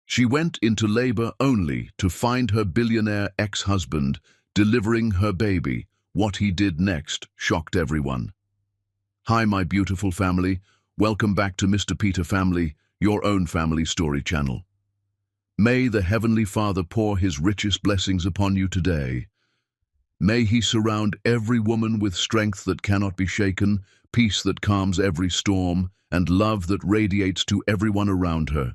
She went into labor only to find her billionaire ex-husband delivering her baby. What he did next shocked everyone. Hi, my beautiful family. Welcome back to Mr. Peter Family, your own family story channel. May the Heavenly Father pour His richest blessings upon you today. May He surround every woman with strength that cannot be shaken, peace that calms every storm, and love that radiates to everyone around her.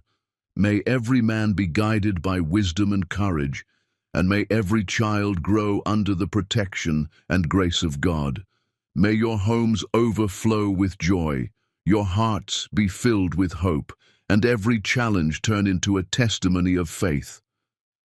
May every man be guided by wisdom and courage, and may every child grow under the protection and grace of God. May your homes overflow with joy, your hearts be filled with hope, and every challenge turn into a testimony of faith.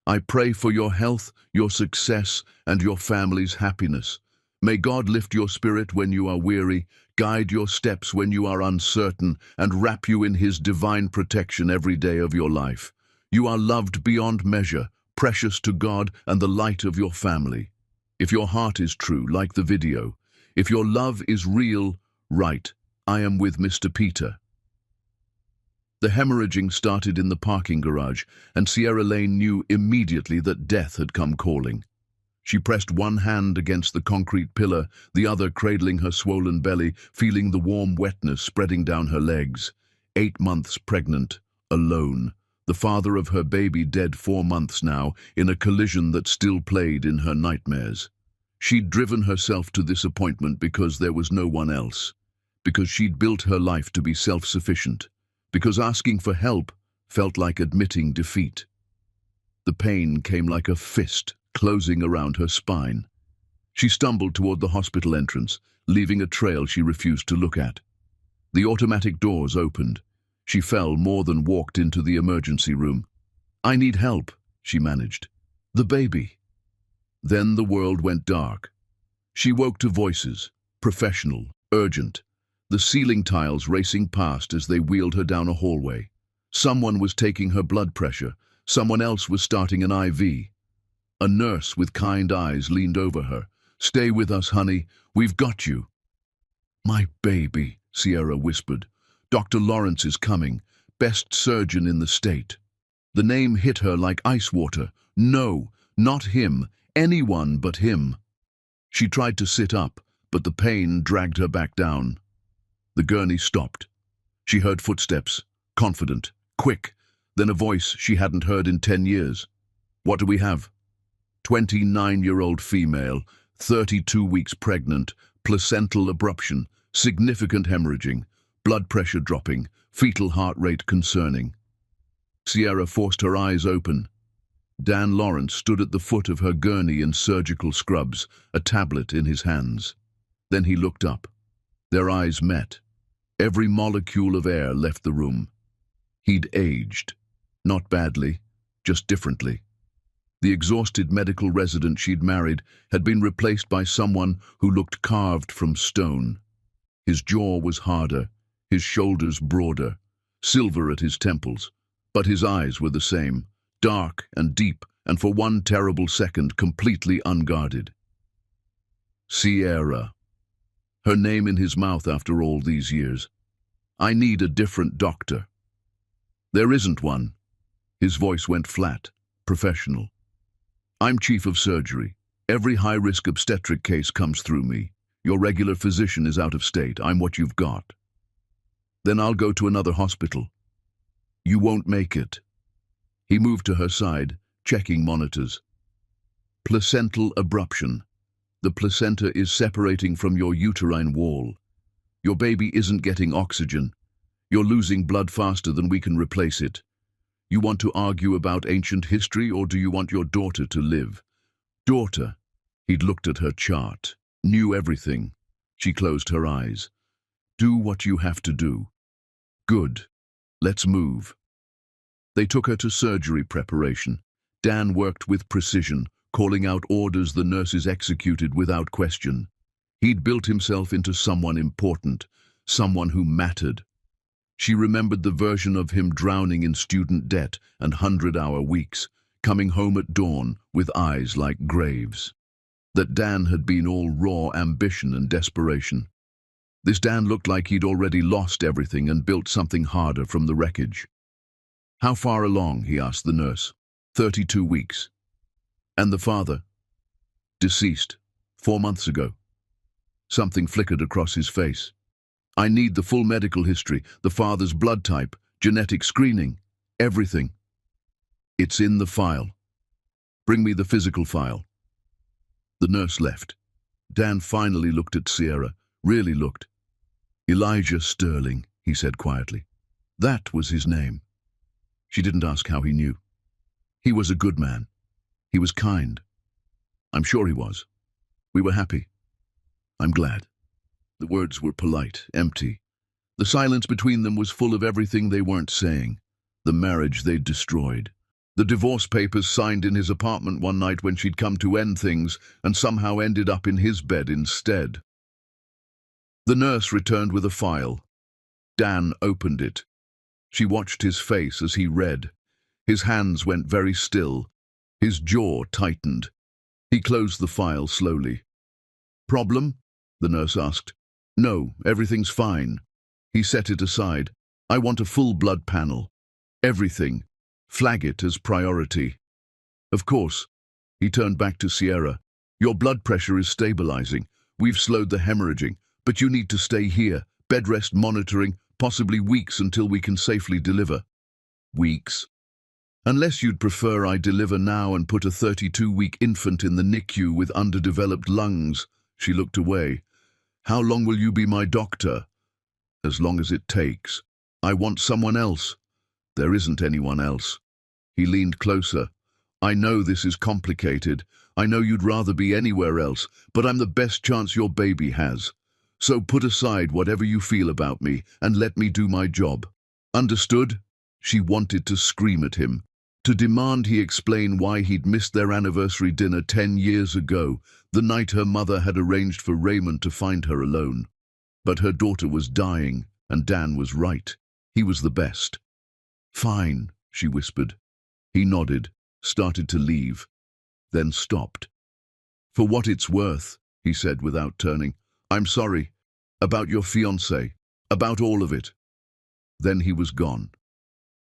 I pray for your health, your success, and your family's happiness. May God lift your spirit when you are weary, guide your steps when you are uncertain, and wrap you in His divine protection every day of your life. You are loved beyond measure, precious to God and the light of your family. If your heart is true, like the video. If your love is real, write, "I am with Mr. Peter." The hemorrhaging started in the parking garage, and Sierra Lane knew immediately that death had come calling. She pressed one hand against the concrete pillar, the other cradling her swollen belly, feeling the warm wetness spreading down her legs. 8 months pregnant, alone. The father of her baby dead 4 months now, in a collision that still played in her nightmares. She'd driven herself to this appointment because there was no one else. Because she'd built her life to be self-sufficient. Because asking for help felt like admitting defeat. The pain came like a fist closing around her spine. She stumbled toward the hospital entrance, leaving a trail she refused to look at. The automatic doors opened. She fell more than walked into the emergency room. "I need help," she managed. "The baby." Then the world went dark. She woke to voices, professional, urgent. The ceiling tiles racing past as they wheeled her down a hallway. Someone was taking her blood pressure. Someone else was starting an IV. A nurse with kind eyes leaned over her. "Stay with us, honey. We've got you." "My baby," Sierra whispered. "Dr. Lawrence is coming. Best surgeon in the state." The name hit her like ice water. No, not him. Anyone but him. She tried to sit up, but the pain dragged her back down. The gurney stopped. She heard footsteps, confident, quick, then a voice she hadn't heard in 10 years. "What do we have?" 29-year-old female, 32 weeks pregnant, placental abruption, significant hemorrhaging, blood pressure dropping, fetal heart rate concerning. Sierra forced her eyes open. Dan Lawrence stood at the foot of her gurney in surgical scrubs, a tablet in his hands. Then he looked up. Their eyes met. Every molecule of air left the room. He'd aged. Not badly, just differently. The exhausted medical resident she'd married had been replaced by someone who looked carved from stone. His jaw was harder, his shoulders broader, silver at his temples, but his eyes were the same, dark and deep, and for one terrible second completely unguarded. Sierra. Her name in his mouth after all these years. "I need a different doctor." "There isn't one." His voice went flat, professional. "I'm chief of surgery. Every high-risk obstetric case comes through me. Your regular physician is out of state. I'm what you've got." "Then I'll go to another hospital." "You won't make it." He moved to her side, checking monitors. "Placental abruption. The placenta is separating from your uterine wall. Your baby isn't getting oxygen. You're losing blood faster than we can replace it. You want to argue about ancient history, or do you want your daughter to live?" "Daughter." He'd looked at her chart, knew everything. She closed her eyes. "Do what you have to do." "Good. Let's move." They took her to surgery preparation. Dan worked with precision, calling out orders the nurses executed without question. He'd built himself into someone important, someone who mattered. She remembered the version of him drowning in student debt and 100-hour weeks, coming home at dawn with eyes like graves. That Dan had been all raw ambition and desperation. This Dan looked like he'd already lost everything and built something harder from the wreckage. How far along? He asked the nurse. 32 weeks. And the father? Deceased. 4 months ago. Something flickered across his face. I need the full medical history, the father's blood type, genetic screening, everything. It's in the file. Bring me the physical file. The nurse left. Dan finally looked at Sierra, really looked. Elijah Sterling, he said quietly. That was his name. She didn't ask how he knew. He was a good man. He was kind. I'm sure he was. We were happy. I'm glad. The words were polite, empty. The silence between them was full of everything they weren't saying. The marriage they'd destroyed. The divorce papers signed in his apartment one night when she'd come to end things and somehow ended up in his bed instead. The nurse returned with a file. Dan opened it. She watched his face as he read. His hands went very still. His jaw tightened. He closed the file slowly. Problem? The nurse asked. No, everything's fine. He set it aside. I want a full blood panel. Everything. Flag it as priority. Of course. He turned back to Sierra. Your blood pressure is stabilizing. We've slowed the hemorrhaging, but you need to stay here. Bed rest monitoring, possibly weeks until we can safely deliver. Weeks? Unless you'd prefer I deliver now and put a 32-week infant in the NICU with underdeveloped lungs. She looked away. How long will you be my doctor? As long as it takes. I want someone else. There isn't anyone else. He leaned closer. I know this is complicated. I know you'd rather be anywhere else, but I'm the best chance your baby has. So put aside whatever you feel about me and let me do my job. Understood? She wanted to scream at him, to demand he explain why he'd missed their anniversary dinner 10 years ago, the night her mother had arranged for Raymond to find her alone. But her daughter was dying, and Dan was right. He was the best. Fine, she whispered. He nodded, started to leave, then stopped. For what it's worth, he said without turning. I'm sorry. About your fiancé. About all of it. Then he was gone.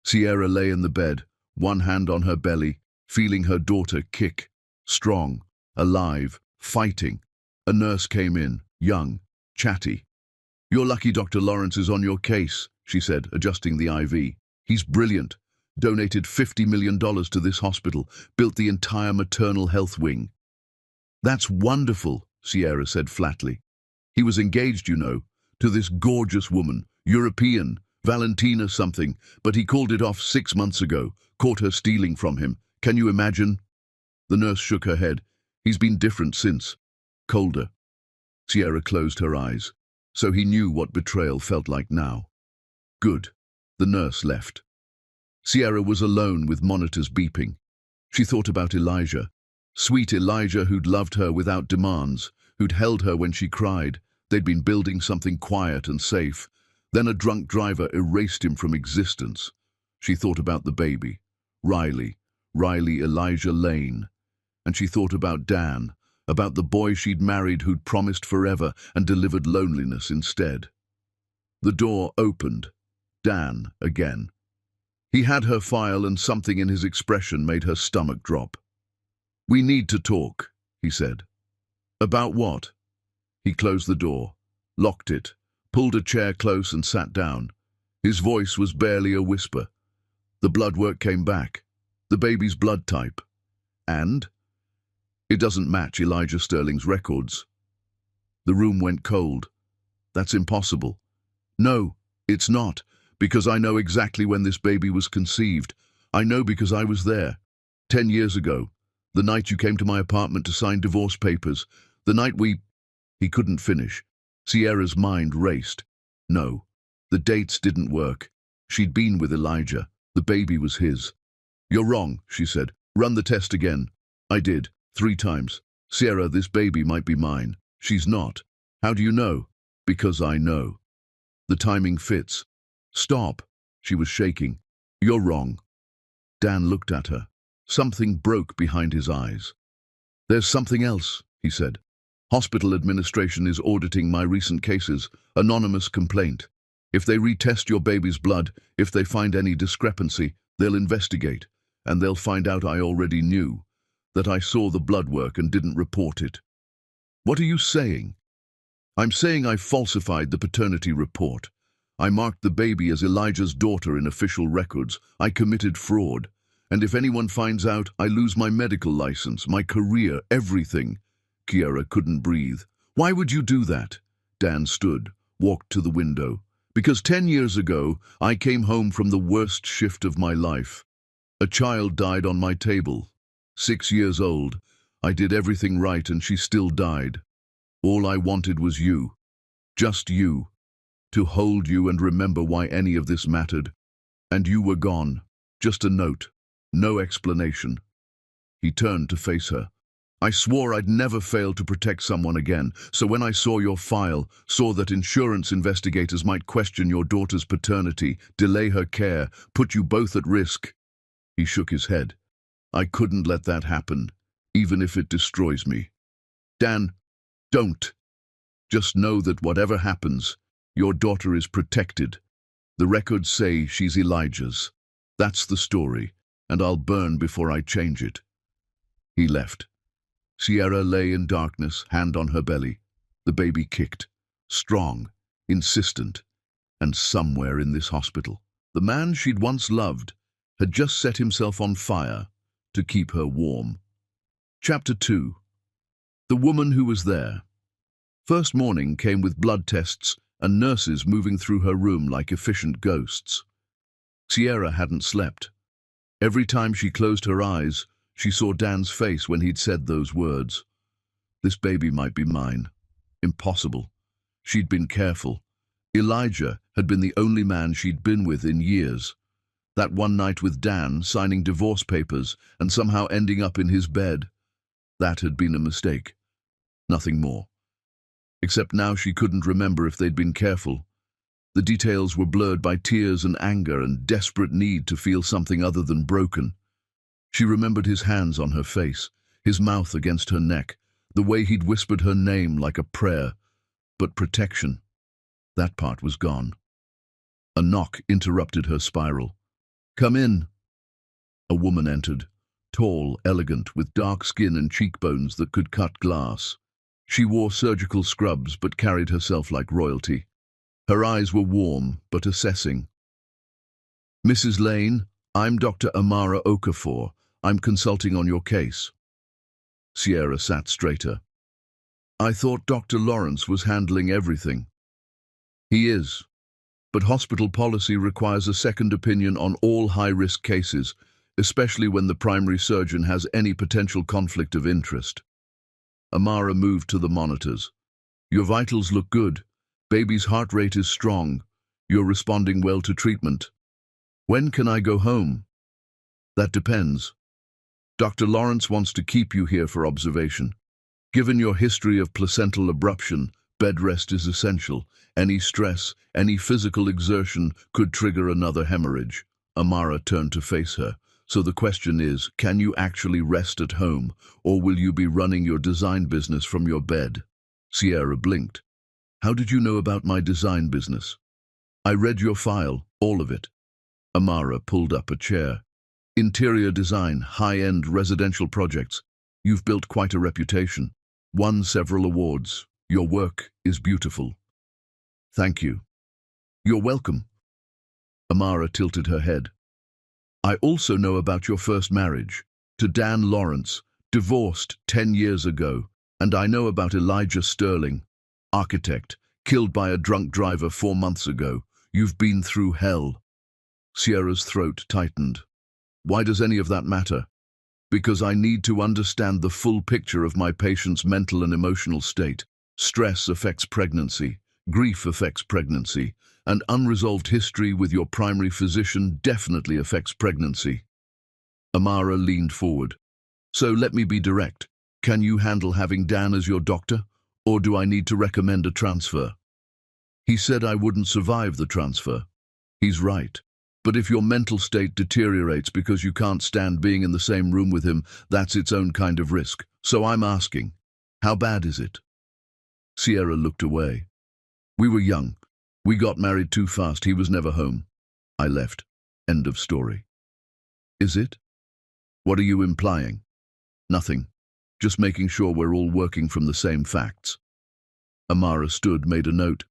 Sierra lay in the bed, one hand on her belly, feeling her daughter kick. Strong, alive, fighting. A nurse came in, young, chatty. You're lucky Dr. Lawrence is on your case, she said, adjusting the IV. He's brilliant. Donated $50 million to this hospital, built the entire maternal health wing. That's wonderful, Sierra said flatly. He was engaged, you know, to this gorgeous woman, European, Valentina something, but he called it off 6 months ago, caught her stealing from him. Can you imagine? The nurse shook her head. He's been different since. Colder. Sierra closed her eyes. So he knew what betrayal felt like now. Good. The nurse left. Sierra was alone with monitors beeping. She thought about Elijah. Sweet Elijah who'd loved her without demands, who'd held her when she cried. They'd been building something quiet and safe. Then a drunk driver erased him from existence. She thought about the baby. Riley Elijah Lane. And she thought about Dan, about the boy she'd married who'd promised forever and delivered loneliness instead. The door opened. Dan again. He had her file and something in his expression made her stomach drop. We need to talk, he said. About what? He closed the door, locked it, pulled a chair close and sat down. His voice was barely a whisper. The blood work came back. The baby's blood type. And? It doesn't match Elijah Sterling's records. The room went cold. That's impossible. No, it's not, because I know exactly when this baby was conceived. I know because I was there. 10 years ago. The night you came to my apartment to sign divorce papers. The night we... He couldn't finish. Sierra's mind raced. No, the dates didn't work. She'd been with Elijah. The baby was his. You're wrong, she said. Run the test again. I did, 3 times. Sierra, this baby might be mine. She's not. How do you know? Because I know. The timing fits. Stop. She was shaking. You're wrong. Dan looked at her. Something broke behind his eyes. There's something else, he said. Hospital administration is auditing my recent cases. Anonymous complaint. If they retest your baby's blood, if they find any discrepancy, They'll investigate, and they'll find out I already knew, that I saw the blood work and didn't report it. What are you saying? I'm saying I falsified the paternity report. I marked the baby as Elijah's daughter in official records. I committed fraud. And if anyone finds out, I lose my medical license, my career, everything. Kiera couldn't breathe. Why would you do that? Dan stood, walked to the window. Because 10 years ago, I came home from the worst shift of my life. A child died on my table. 6 years old. I did everything right and she still died. All I wanted was you. Just you. To hold you and remember why any of this mattered. And you were gone. Just a note. No explanation. He turned to face her. I swore I'd never fail to protect someone again, so when I saw your file, saw that insurance investigators might question your daughter's paternity, delay her care, put you both at risk. He shook his head. I couldn't let that happen, even if it destroys me. Dan, don't. Just know that whatever happens, your daughter is protected. The records say she's Elijah's. That's the story, and I'll burn before I change it. He left. Sierra lay in darkness, hand on her belly. The baby kicked, strong, insistent, and somewhere in this hospital, the man she'd once loved had just set himself on fire to keep her warm. Chapter 2. The woman who was there. First morning came with blood tests and nurses moving through her room like efficient ghosts. Sierra hadn't slept. Every time she closed her eyes, she saw Dan's face when he'd said those words. This baby might be mine. Impossible. She'd been careful. Elijah had been the only man she'd been with in years. That one night with Dan, signing divorce papers and somehow ending up in his bed. That had been a mistake. Nothing more. Except now she couldn't remember if they'd been careful. The details were blurred by tears and anger and desperate need to feel something other than broken. She remembered his hands on her face, his mouth against her neck, the way he'd whispered her name like a prayer. But protection, that part was gone. A knock interrupted her spiral. Come in. A woman entered, tall, elegant, with dark skin and cheekbones that could cut glass. She wore surgical scrubs but carried herself like royalty. Her eyes were warm but assessing. Mrs. Lane, I'm Dr. Amara Okafor. I'm consulting on your case. Sierra sat straighter. I thought Dr. Lawrence was handling everything. He is, but hospital policy requires a second opinion on all high-risk cases, especially when the primary surgeon has any potential conflict of interest. Amara moved to the monitors. Your vitals look good. Baby's heart rate is strong. You're responding well to treatment. When can I go home? That depends. Dr. Lawrence wants to keep you here for observation. Given your history of placental abruption, bed rest is essential. Any stress, any physical exertion could trigger another hemorrhage. Amara turned to face her. So the question is, can you actually rest at home, or will you be running your design business from your bed? Sierra blinked. How did you know about my design business? I read your file, all of it. Amara pulled up a chair. Interior design, high-end residential projects. You've built quite a reputation. Won several awards. Your work is beautiful. Thank you. You're welcome. Amara tilted her head. I also know about your first marriage, to Dan Lawrence, divorced 10 years ago, and I know about Elijah Sterling, architect, killed by a drunk driver 4 months ago. You've been through hell. Sierra's throat tightened. Why does any of that matter? Because I need to understand the full picture of my patient's mental and emotional state. Stress affects pregnancy, grief affects pregnancy, and unresolved history with your primary physician definitely affects pregnancy. Amara leaned forward. So let me be direct. Can you handle having Dan as your doctor, or do I need to recommend a transfer? He said I wouldn't survive the transfer. He's right. But if your mental state deteriorates because you can't stand being in the same room with him, that's its own kind of risk. So I'm asking, how bad is it? Sierra looked away. We were young. We got married too fast. He was never home. I left. End of story. Is it? What are you implying? Nothing. Just making sure we're all working from the same facts. Amara stood, made a note.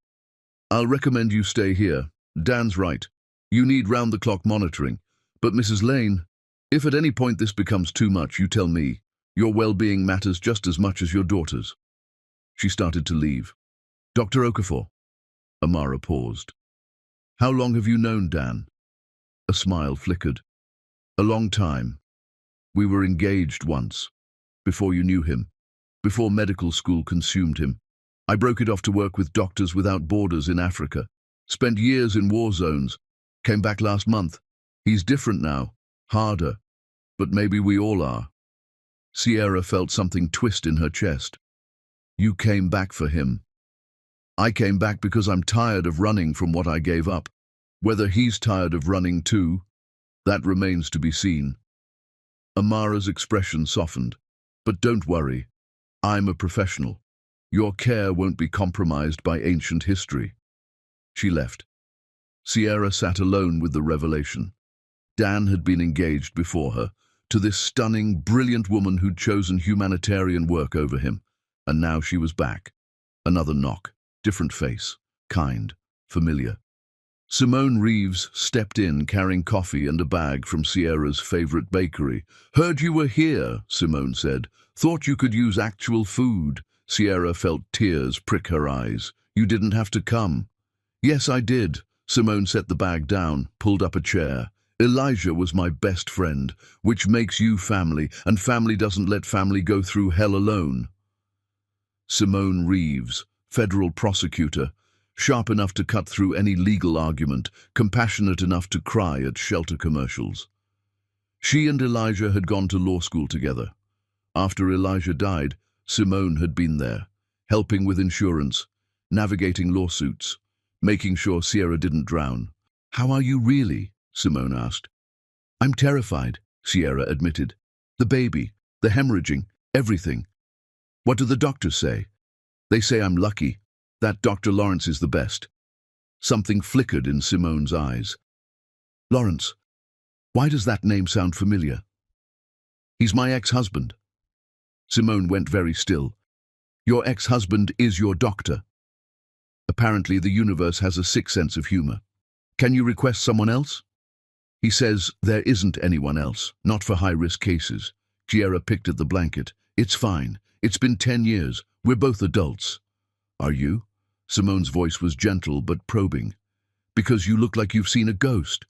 I'll recommend you stay here. Dan's right. You need round-the-clock monitoring. But Mrs. Lane, if at any point this becomes too much, you tell me. Your well-being matters just as much as your daughter's. She started to leave. Dr. Okafor. Amara paused. How long have you known Dan? A smile flickered. A long time. We were engaged once. Before you knew him. Before medical school consumed him. I broke it off to work with Doctors Without Borders in Africa. Spent years in war zones. Came back last month. He's different now. Harder. But maybe we all are. Sierra felt something twist in her chest. You came back for him. I came back because I'm tired of running from what I gave up. Whether he's tired of running too, that remains to be seen. Amara's expression softened. But don't worry. I'm a professional. Your care won't be compromised by ancient history. She left. Sierra sat alone with the revelation. Dan had been engaged before her, to this stunning, brilliant woman who'd chosen humanitarian work over him. And now she was back. Another knock. Different face. Kind. Familiar. Simone Reeves stepped in carrying coffee and a bag from Sierra's favorite bakery. Heard you were here, Simone said. Thought you could use actual food. Sierra felt tears prick her eyes. You didn't have to come. Yes, I did. Simone set the bag down, pulled up a chair. Elijah was my best friend, which makes you family, and family doesn't let family go through hell alone. Simone Reeves, federal prosecutor, sharp enough to cut through any legal argument, compassionate enough to cry at shelter commercials. She and Elijah had gone to law school together. After Elijah died, Simone had been there, helping with insurance, navigating lawsuits, making sure Sierra didn't drown. How are you really? Simone asked. I'm terrified, Sierra admitted. The baby, the hemorrhaging, everything. What do the doctors say? They say I'm lucky, that Dr. Lawrence is the best. Something flickered in Simone's eyes. Lawrence, why does that name sound familiar? He's my ex-husband. Simone went very still. Your ex-husband is your doctor. Apparently the universe has a sick sense of humor. Can you request someone else? He says there isn't anyone else, not for high-risk cases. Sierra picked at the blanket. It's fine. It's been 10 years. We're both adults. Are you? Simone's voice was gentle but probing. Because you look like you've seen a ghost.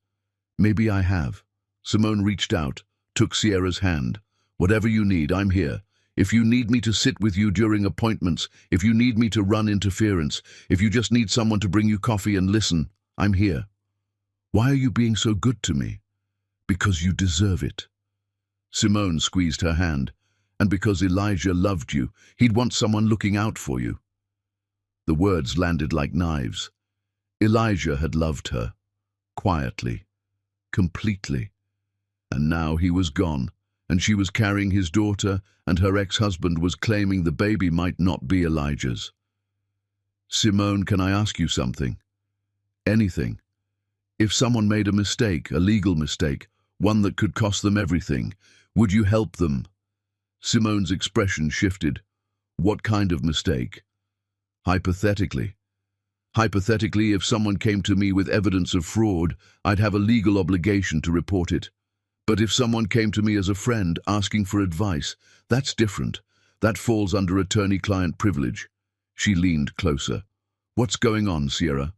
Maybe I have. Simone reached out, took Sierra's hand. Whatever you need, I'm here. If you need me to sit with you during appointments, if you need me to run interference, if you just need someone to bring you coffee and listen, I'm here. Why are you being so good to me? Because you deserve it. Simone squeezed her hand. And because Elijah loved you, he'd want someone looking out for you. The words landed like knives. Elijah had loved her. Quietly. Completely. And now he was gone, and she was carrying his daughter, and her ex-husband was claiming the baby might not be Elijah's. Simone, can I ask you something? Anything. If someone made a mistake, a legal mistake, one that could cost them everything, would you help them? Simone's expression shifted. What kind of mistake? Hypothetically. Hypothetically, if someone came to me with evidence of fraud, I'd have a legal obligation to report it. But if someone came to me as a friend asking for advice, that's different. That falls under attorney-client privilege. She leaned closer. What's going on, Sierra?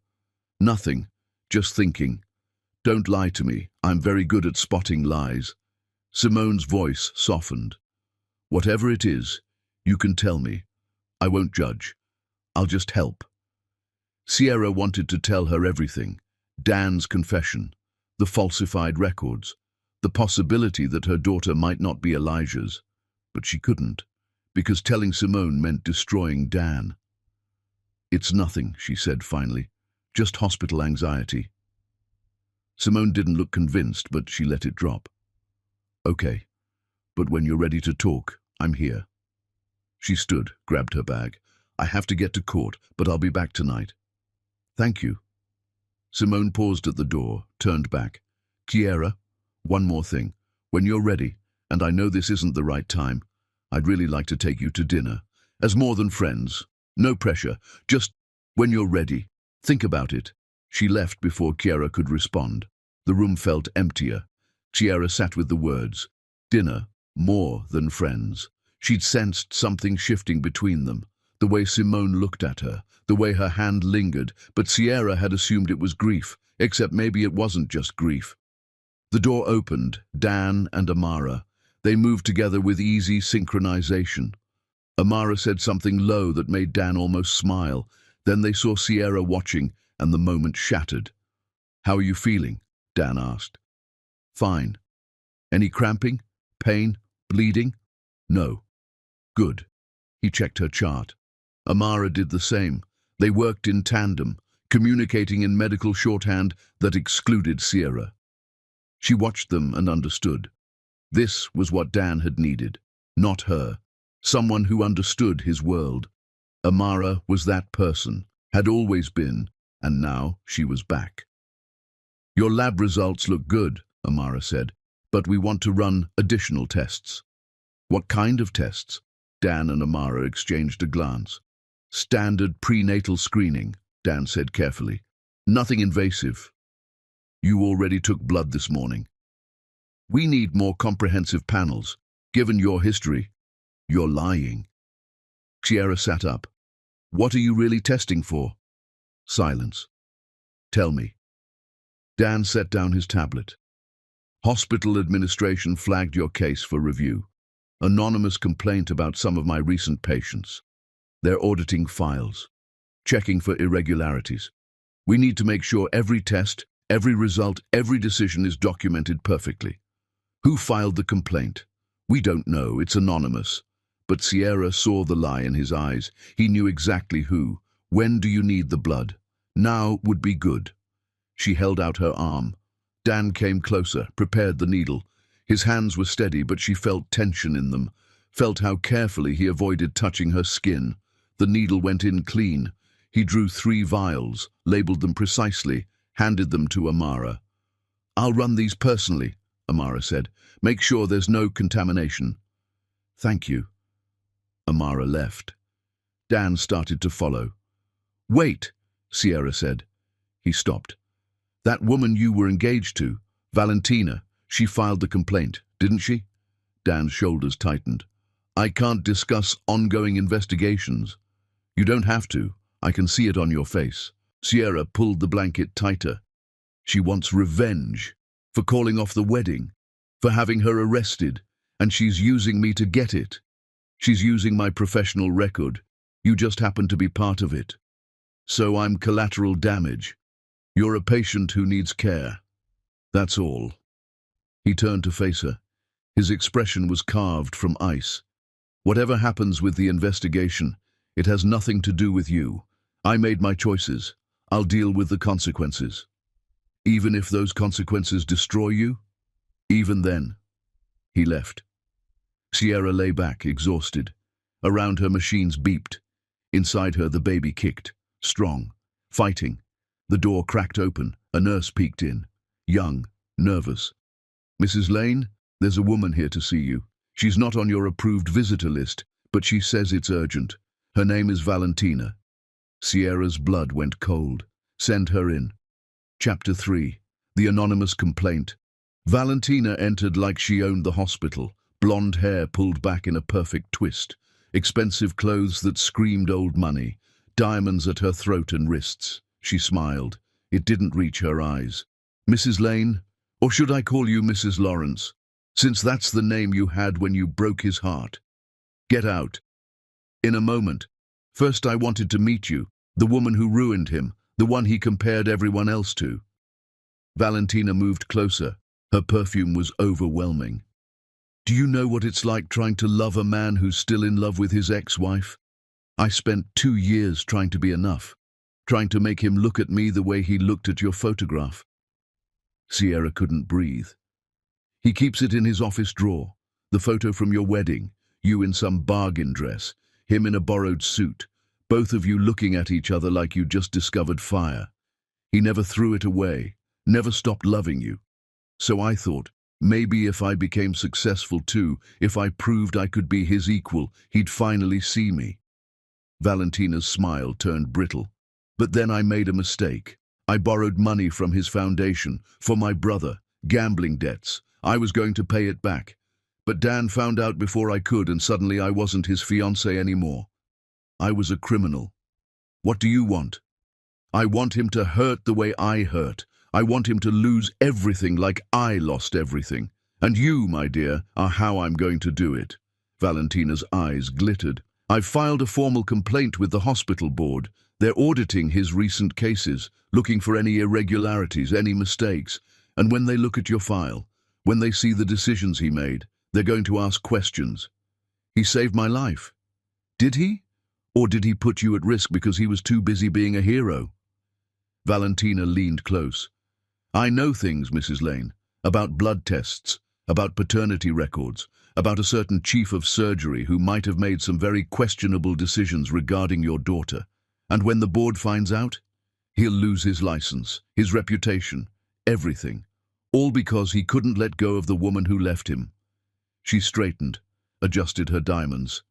Nothing. Just thinking. Don't lie to me. I'm very good at spotting lies. Simone's voice softened. Whatever it is, you can tell me. I won't judge. I'll just help. Sierra wanted to tell her everything. Dan's confession, the falsified records, the possibility that her daughter might not be Elijah's. But she couldn't, because telling Simone meant destroying Dan. It's nothing, she said finally. Just hospital anxiety. Simone didn't look convinced, but she let it drop. Okay, but when you're ready to talk, I'm here. She stood, grabbed her bag. I have to get to court, but I'll be back tonight. Thank you. Simone paused at the door, turned back. Sierra, one more thing. When you're ready, and I know this isn't the right time, I'd really like to take you to dinner. As more than friends. No pressure, just when you're ready. Think about it. She left before Chiara could respond. The room felt emptier. Chiara sat with the words, dinner, more than friends. She'd sensed something shifting between them. The way Simone looked at her, the way her hand lingered, but Chiara had assumed it was grief, except maybe it wasn't just grief. The door opened, Dan and Amara. They moved together with easy synchronization. Amara said something low that made Dan almost smile. Then they saw Chiara watching, and the moment shattered. "How are you feeling?" Dan asked. "Fine. Any cramping? Pain? Bleeding?" "No." "Good." He checked her chart. Amara did the same. They worked in tandem, communicating in medical shorthand that excluded Chiara. She watched them and understood. This was what Dan had needed, not her. Someone who understood his world. Amara was that person, had always been, and now she was back. "Your lab results look good," Amara said, "but we want to run additional tests." "What kind of tests?" Dan and Amara exchanged a glance. "Standard prenatal screening," Dan said carefully. "Nothing invasive." "You already took blood this morning." "We need more comprehensive panels. Given your history." "You're lying." Chiara sat up. "What are you really testing for?" Silence. "Tell me." Dan set down his tablet. "Hospital administration flagged your case for review. Anonymous complaint about some of my recent patients. They're auditing files, checking for irregularities. We need to make sure every test, every result, every decision is documented perfectly. Who filed the complaint? We don't know, it's anonymous." But Chiara saw the lie in his eyes. He knew exactly who. "When do you need the blood?" "Now would be good." She held out her arm. Dan came closer, prepared the needle. His hands were steady, but she felt tension in them, felt how carefully he avoided touching her skin. The needle went in clean. He drew 3 vials, labeled them precisely, handed them to Amara. "I'll run these personally," Amara said. "Make sure there's no contamination." "Thank you." Amara left. Dan started to follow. "Wait," Chiara said. He stopped. "That woman you were engaged to, Valentina, she filed the complaint, didn't she?" Dan's shoulders tightened. "I can't discuss ongoing investigations." "You don't have to. I can see it on your face." Chiara pulled the blanket tighter. "She wants revenge for calling off the wedding, for having her arrested, and she's using me to get it. She's using my professional record. You just happen to be part of it. So I'm collateral damage. You're a patient who needs care. That's all." He turned to face her. His expression was carved from ice. "Whatever happens with the investigation, it has nothing to do with you. I made my choices. I'll deal with the consequences." "Even if those consequences destroy you?" "Even then." He left. Chiara lay back, exhausted. Around her, machines beeped. Inside her, the baby kicked, strong, fighting. The door cracked open. A nurse peeked in, young, nervous. "Mrs. Lane, there's a woman here to see you. She's not on your approved visitor list, but she says it's urgent. Her name is Valentina." Chiara's blood went cold. "Send her in." Chapter 3. The Anonymous Complaint. Valentina entered like she owned the hospital. Blonde hair pulled back in a perfect twist. Expensive clothes that screamed old money. Diamonds at her throat and wrists. She smiled. It didn't reach her eyes. "Mrs. Lane? Or should I call you Mrs. Lawrence? Since that's the name you had when you broke his heart." "Get out." "In a moment. First I wanted to meet you, the woman who ruined him, the one he compared everyone else to." Valentina moved closer. Her perfume was overwhelming. "Do you know what it's like trying to love a man who's still in love with his ex-wife? I spent 2 years trying to be enough, trying to make him look at me the way he looked at your photograph." Chiara couldn't breathe. "He keeps it in his office drawer, the photo from your wedding, you in some bargain dress, him in a borrowed suit, both of you looking at each other like you just discovered fire. He never threw it away, never stopped loving you. So I thought, Maybe if I became successful too, if I proved I could be his equal, he'd finally see me. Valentina's smile turned brittle. But then I made a mistake. I borrowed money from his foundation, for my brother, gambling debts. I was going to pay it back. But Dan found out before I could, and suddenly I wasn't his fiancé anymore. I was a criminal. What do you want? I want him to hurt the way I hurt. I want him to lose everything like I lost everything. And you, my dear, are how I'm going to do it. Valentina's eyes glittered. I've filed a formal complaint with the hospital board. They're auditing his recent cases, looking for any irregularities, any mistakes. And when they look at your file, when they see the decisions he made, they're going to ask questions. He saved my life. Did he? Or did he put you at risk because he was too busy being a hero? Valentina leaned close. I know things, Mrs. Lane, about blood tests, about paternity records, about a certain chief of surgery who might have made some very questionable decisions regarding your daughter. And when the board finds out, he'll lose his license, his reputation, everything, all because he couldn't let go of the woman who left him. She straightened, adjusted her diamonds.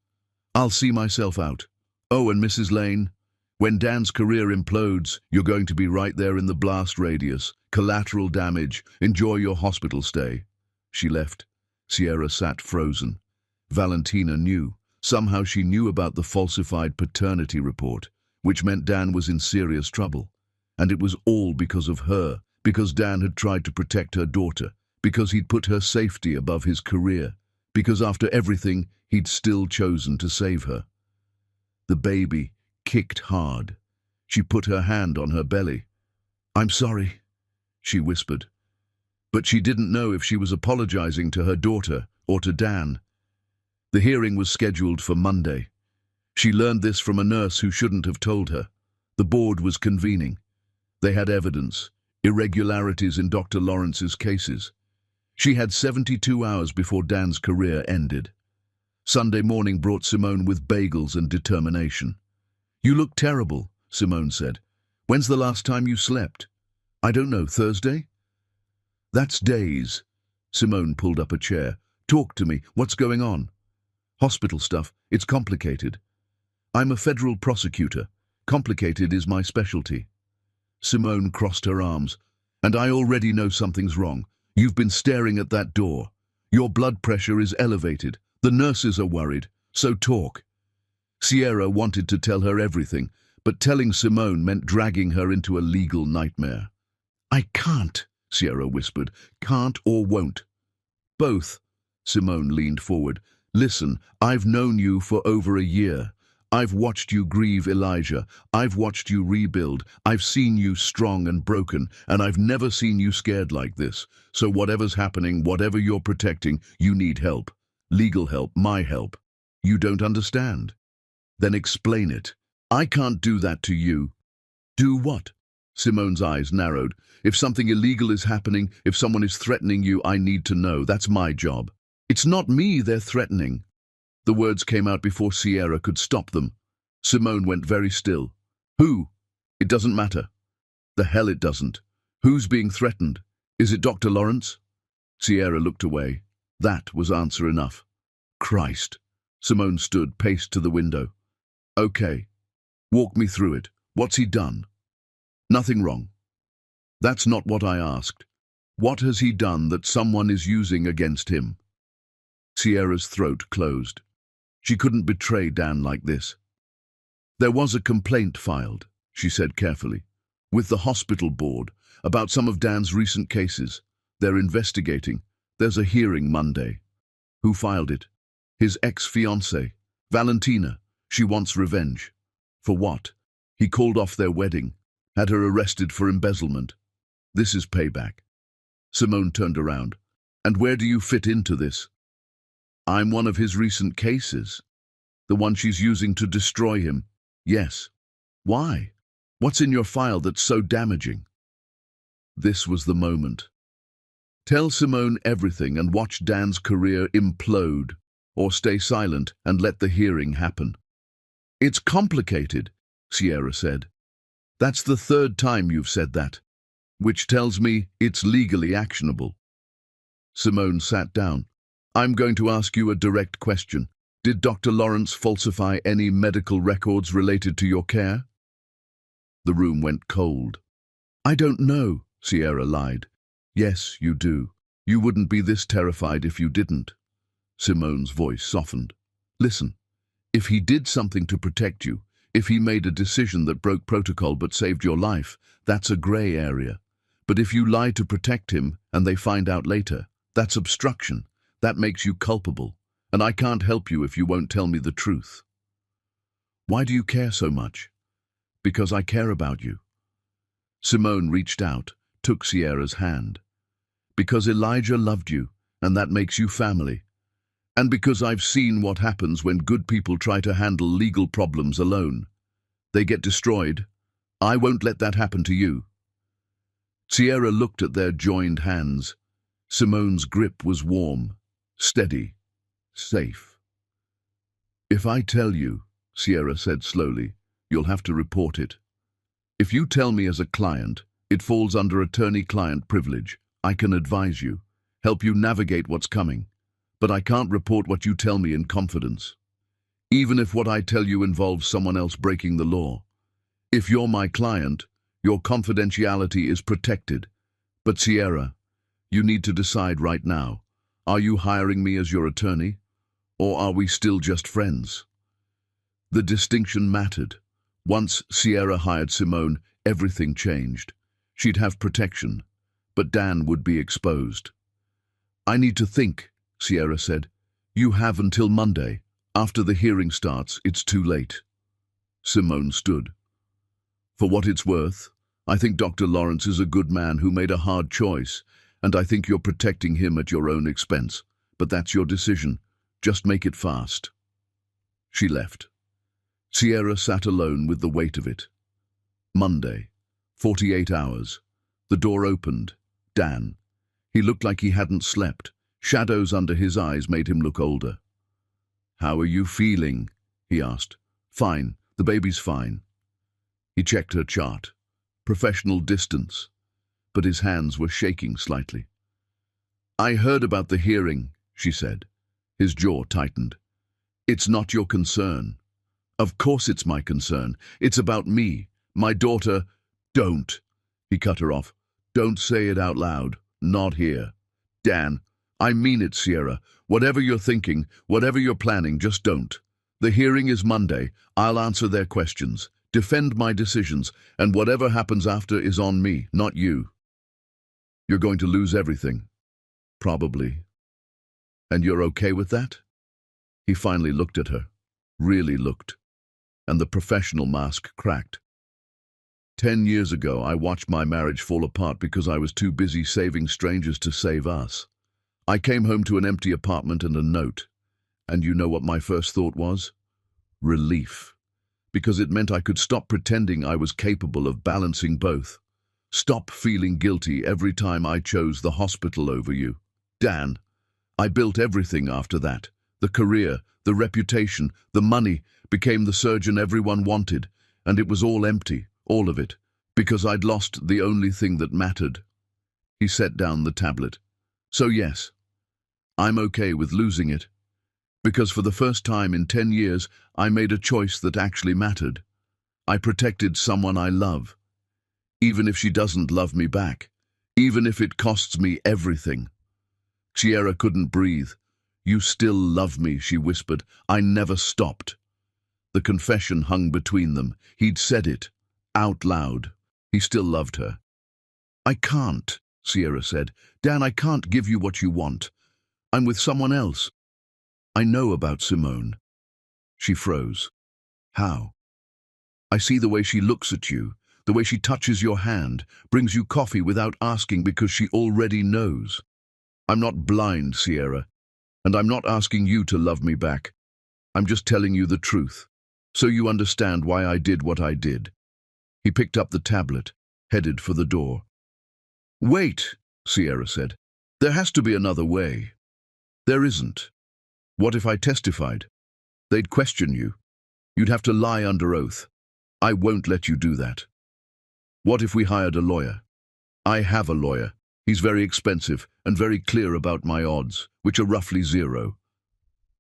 I'll see myself out. Oh, and Mrs. Lane, when Dan's career implodes, you're going to be right there in the blast radius. Collateral damage. Enjoy your hospital stay. She left. Sierra sat frozen. Valentina knew. Somehow she knew about the falsified paternity report, which meant Dan was in serious trouble. And it was all because of her, because Dan had tried to protect her daughter, because he'd put her safety above his career, because after everything, he'd still chosen to save her. The baby kicked hard. She put her hand on her belly. I'm sorry, she whispered. But she didn't know if she was apologizing to her daughter or to Dan. The hearing was scheduled for Monday. She learned this from a nurse who shouldn't have told her. The board was convening. They had evidence, irregularities in Dr. Lawrence's cases. She had 72 hours before Dan's career ended. Sunday morning brought Simone with bagels and determination. You look terrible, Simone said. When's the last time you slept? I don't know, Thursday? That's days. Simone pulled up a chair. Talk to me. What's going on? Hospital stuff. It's complicated. I'm a federal prosecutor. Complicated is my specialty. Simone crossed her arms. And I already know something's wrong. You've been staring at that door. Your blood pressure is elevated. The nurses are worried. So talk. Sierra wanted to tell her everything, but telling Simone meant dragging her into a legal nightmare. I can't, Sierra whispered. Can't or won't. Both. Simone leaned forward. Listen, I've known you for over a year. I've watched you grieve Elijah. I've watched you rebuild. I've seen you strong and broken, and I've never seen you scared like this. So whatever's happening, whatever you're protecting, you need help. Legal help, my help. You don't understand? Then explain it. I can't do that to you. Do what? Simone's eyes narrowed. If something illegal is happening, if someone is threatening you, I need to know. That's my job. It's not me they're threatening. The words came out before Sierra could stop them. Simone went very still. Who? It doesn't matter. The hell it doesn't. Who's being threatened? Is it Dr. Lawrence? Sierra looked away. That was answer enough. Christ. Simone stood, paced to the window. Okay. Walk me through it. What's he done? Nothing wrong. That's not what I asked. What has he done that someone is using against him? Sierra's throat closed. She couldn't betray Dan like this. There was a complaint filed, she said carefully, with the hospital board about some of Dan's recent cases. They're investigating. There's a hearing Monday. Who filed it? His ex-fiancée, Valentina. She wants revenge. For what? He called off their wedding, had her arrested for embezzlement. This is payback. Simone turned around. And where do you fit into this? I'm one of his recent cases. The one she's using to destroy him. Yes. Why? What's in your file that's so damaging? This was the moment. Tell Simone everything and watch Dan's career implode, or stay silent and let the hearing happen. It's complicated, Sierra said. That's the third time you've said that, which tells me it's legally actionable. Simone sat down. I'm going to ask you a direct question. Did Dr. Lawrence falsify any medical records related to your care? The room went cold. I don't know, Sierra lied. Yes, you do. You wouldn't be this terrified if you didn't. Simone's voice softened. Listen, if he did something to protect you, if he made a decision that broke protocol but saved your life, that's a gray area. But if you lie to protect him and they find out later, that's obstruction. That makes you culpable. And I can't help you if you won't tell me the truth. Why do you care so much? Because I care about you. Simone reached out, took Sierra's hand. Because Elijah loved you, and that makes you family. And because I've seen what happens when good people try to handle legal problems alone. They get destroyed. I won't let that happen to you. Sierra looked at their joined hands. Simone's grip was warm, steady, safe. If I tell you, Sierra said slowly, you'll have to report it. If you tell me as a client, it falls under attorney-client privilege. I can advise you, help you navigate what's coming, but I can't report what you tell me in confidence. Even if what I tell you involves someone else breaking the law. If you're my client, your confidentiality is protected. But Sierra, you need to decide right now. Are you hiring me as your attorney, or are we still just friends? The distinction mattered. Once Sierra hired Simone, everything changed. She'd have protection, but Dan would be exposed. I need to think, Sierra said. You have until Monday. After the hearing starts, it's too late. Simone stood. For what it's worth, I think Dr. Lawrence is a good man who made a hard choice, and I think you're protecting him at your own expense. But that's your decision. Just make it fast. She left. Sierra sat alone with the weight of it. Monday, 48 hours. The door opened. Dan. He looked like he hadn't slept. Shadows under his eyes made him look older. How are you feeling? He asked. Fine. The baby's fine. He checked her chart. Professional distance. But his hands were shaking slightly. I heard about the hearing, she said. His jaw tightened. It's not your concern. Of course it's my concern. It's about me. My daughter. Don't. He cut her off. Don't say it out loud. Not here. Dan, I mean it, Sierra. Whatever you're thinking, whatever you're planning, just don't. The hearing is Monday. I'll answer their questions, defend my decisions, and whatever happens after is on me, not you. You're going to lose everything. Probably. And you're okay with that? He finally looked at her. Really looked. And the professional mask cracked. 10 years ago, I watched my marriage fall apart because I was too busy saving strangers to save us. I came home to an empty apartment and a note. And you know what my first thought was? Relief. Because it meant I could stop pretending I was capable of balancing both. Stop feeling guilty every time I chose the hospital over you. Dan, I built everything after that. The career, the reputation, the money, became the surgeon everyone wanted, and it was all empty, all of it, because I'd lost the only thing that mattered. He set down the tablet. So yes, I'm okay with losing it, because for the first time in 10 years, I made a choice that actually mattered. I protected someone I love, even if she doesn't love me back, even if it costs me everything. Sierra couldn't breathe. You still love me, she whispered. I never stopped. The confession hung between them. He'd said it, out loud. He still loved her. I can't, Sierra said. Dan, I can't give you what you want. I'm with someone else. I know about Simone. She froze. How? I see the way she looks at you, the way she touches your hand, brings you coffee without asking because she already knows. I'm not blind, Sierra, and I'm not asking you to love me back. I'm just telling you the truth, so you understand why I did what I did. He picked up the tablet, headed for the door. Wait, Sierra said. There has to be another way. There isn't. What if I testified? They'd question you. You'd have to lie under oath. I won't let you do that. What if we hired a lawyer? I have a lawyer. He's very expensive and very clear about my odds, which are roughly zero.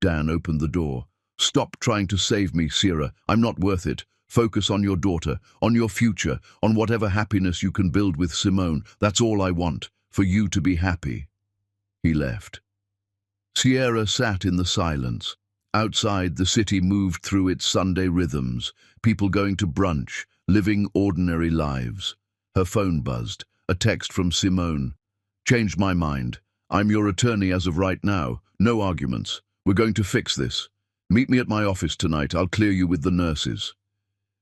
Dan opened the door. Stop trying to save me, Sierra. I'm not worth it. Focus on your daughter, on your future, on whatever happiness you can build with Simone. That's all I want, for you to be happy. He left. Sierra sat in the silence. Outside, the city moved through its Sunday rhythms, people going to brunch, living ordinary lives. Her phone buzzed, a text from Simone. Changed my mind. I'm your attorney as of right now. No arguments. We're going to fix this. Meet me at my office tonight. I'll clear you with the nurses.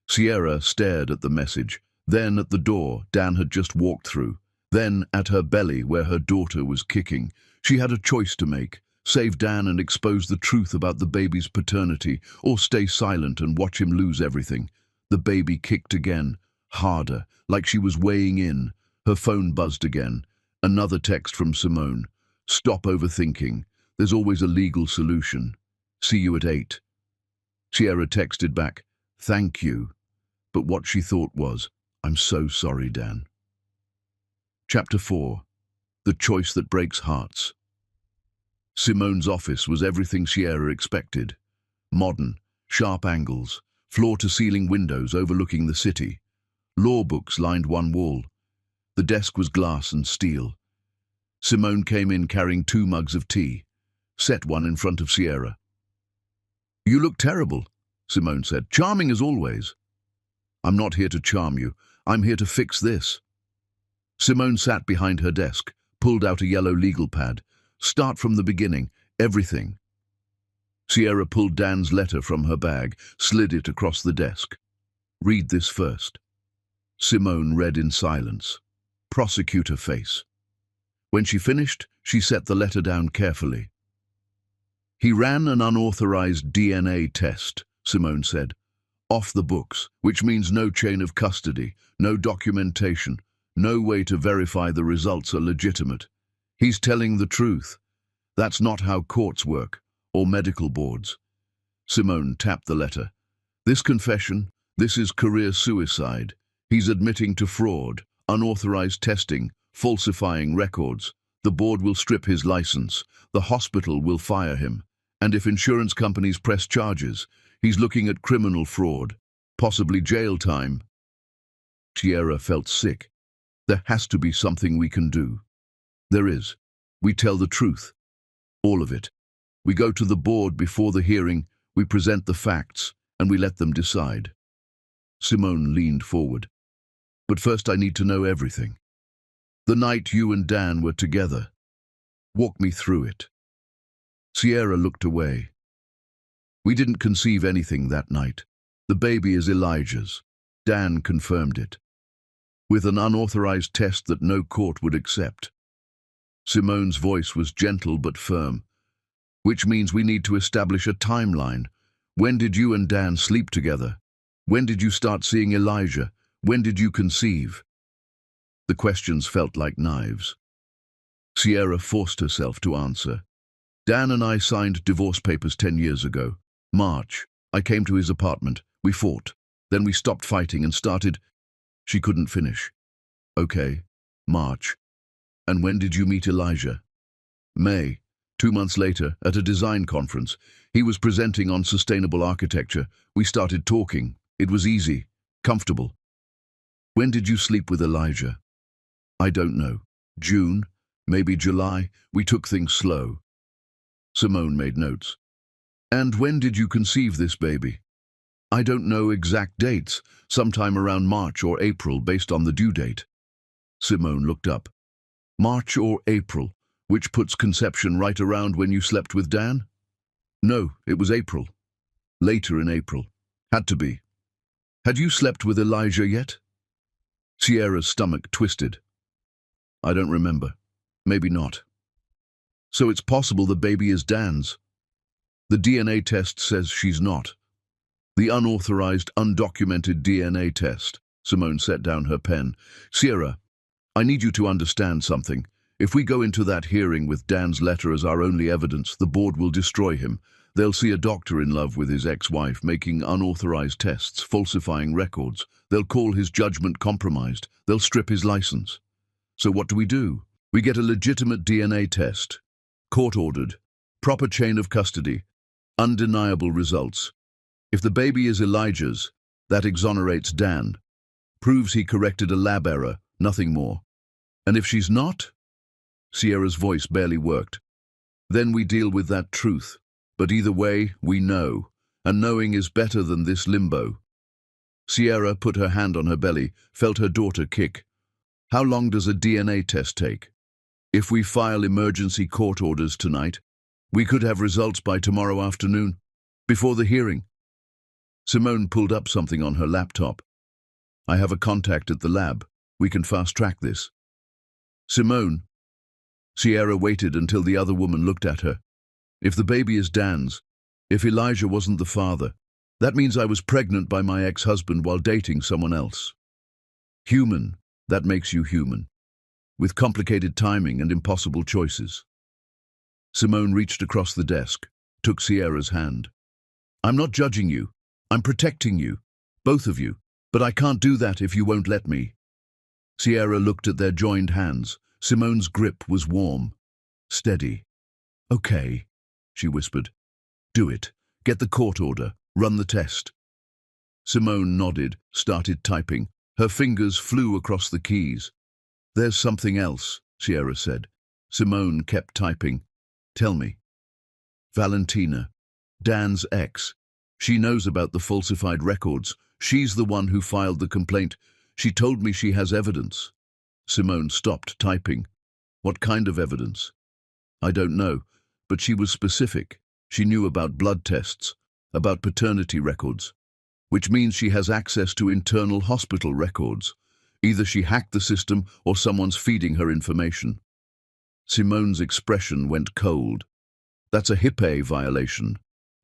Sierra stared at the message, then at the door Dan had just walked through, then at her belly where her daughter was kicking. She had a choice to make. Save Dan and expose the truth about the baby's paternity, or stay silent and watch him lose everything. The baby kicked again, harder, like she was weighing in. Her phone buzzed again. Another text from Simone. Stop overthinking. There's always a legal solution. See you at 8. Sierra texted back, thank you. But what she thought was, I'm so sorry, Dan. Chapter 4. The Choice That Breaks Hearts. Simone's office was everything Sierra expected. Modern, sharp angles, floor-to-ceiling windows overlooking the city. Law books lined one wall. The desk was glass and steel. Simone came in carrying 2 mugs of tea, set one in front of Sierra. You look terrible, Simone said. Charming as always. I'm not here to charm you. I'm here to fix this. Simone sat behind her desk, pulled out a yellow legal pad. Start from the beginning, everything. Sierra pulled Dan's letter from her bag, slid it across the desk. Read this first. Simone read in silence. Prosecutor face. When she finished, she set the letter down carefully. He ran an unauthorized DNA test, Simone said. Off the books, which means no chain of custody, no documentation, no way to verify the results are legitimate. He's telling the truth. That's not how courts work, or medical boards. Simone tapped the letter. This confession, this is career suicide. He's admitting to fraud, unauthorized testing, falsifying records. The board will strip his license. The hospital will fire him. And if insurance companies press charges, he's looking at criminal fraud, possibly jail time. Sierra felt sick. There has to be something we can do. There is. We tell the truth. All of it. We go to the board before the hearing, we present the facts, and we let them decide. Simone leaned forward. But first I need to know everything. The night you and Dan were together. Walk me through it. Sierra looked away. We didn't conceive anything that night. The baby is Elijah's. Dan confirmed it. With an unauthorized test that no court would accept. Simone's voice was gentle but firm. Which means we need to establish a timeline. When did you and Dan sleep together? When did you start seeing Elijah? When did you conceive? The questions felt like knives. Sierra forced herself to answer. Dan and I signed divorce papers 10 years ago. March. I came to his apartment. We fought. Then we stopped fighting and started. She couldn't finish. Okay. March. And when did you meet Elijah? May. 2 months later, at a design conference. He was presenting on sustainable architecture. We started talking. It was easy. Comfortable. When did you sleep with Elijah? I don't know. June. Maybe July. We took things slow. Simone made notes. And when did you conceive this baby? I don't know exact dates. Sometime around March or April based on the due date. Simone looked up. March or April, which puts conception right around when you slept with Dan? No, it was April. Later in April. Had to be. Had you slept with Elijah yet? Sierra's stomach twisted. I don't remember. Maybe not. So it's possible the baby is Dan's. The DNA test says she's not. The unauthorized, undocumented DNA test. Simone set down her pen. Sierra, I need you to understand something. If we go into that hearing with Dan's letter as our only evidence, the board will destroy him. They'll see a doctor in love with his ex-wife making unauthorized tests, falsifying records. They'll call his judgment compromised. They'll strip his license. So what do we do? We get a legitimate DNA test. Court-ordered. Proper chain of custody. Undeniable results. If the baby is Elijah's, that exonerates Dan. Proves he corrected a lab error, nothing more. And if she's not? Sierra's voice barely worked. Then we deal with that truth. But either way, we know. And knowing is better than this limbo. Sierra put her hand on her belly, felt her daughter kick. How long does a DNA test take? If we file emergency court orders tonight, we could have results by tomorrow afternoon, before the hearing. Simone pulled up something on her laptop. I have a contact at the lab. We can fast-track this. Simone. Sierra waited until the other woman looked at her. If the baby is Dan's, if Elijah wasn't the father, that means I was pregnant by my ex-husband while dating someone else. Human, that makes you human, with complicated timing and impossible choices. Simone reached across the desk, took Sierra's hand. I'm not judging you. I'm protecting you, both of you, but I can't do that if you won't let me. Sierra looked at their joined hands. Simone's grip was warm, steady. Okay, she whispered. Do it. Get the court order. Run the test. Simone nodded, started typing. Her fingers flew across the keys. There's something else, Sierra said. Simone kept typing. Tell me. Valentina, Dan's ex. She knows about the falsified records. She's the one who filed the complaint. She told me she has evidence. Simone stopped typing. What kind of evidence? I don't know, but she was specific. She knew about blood tests, about paternity records, which means she has access to internal hospital records. Either she hacked the system or someone's feeding her information. Simone's expression went cold. That's a HIPAA violation.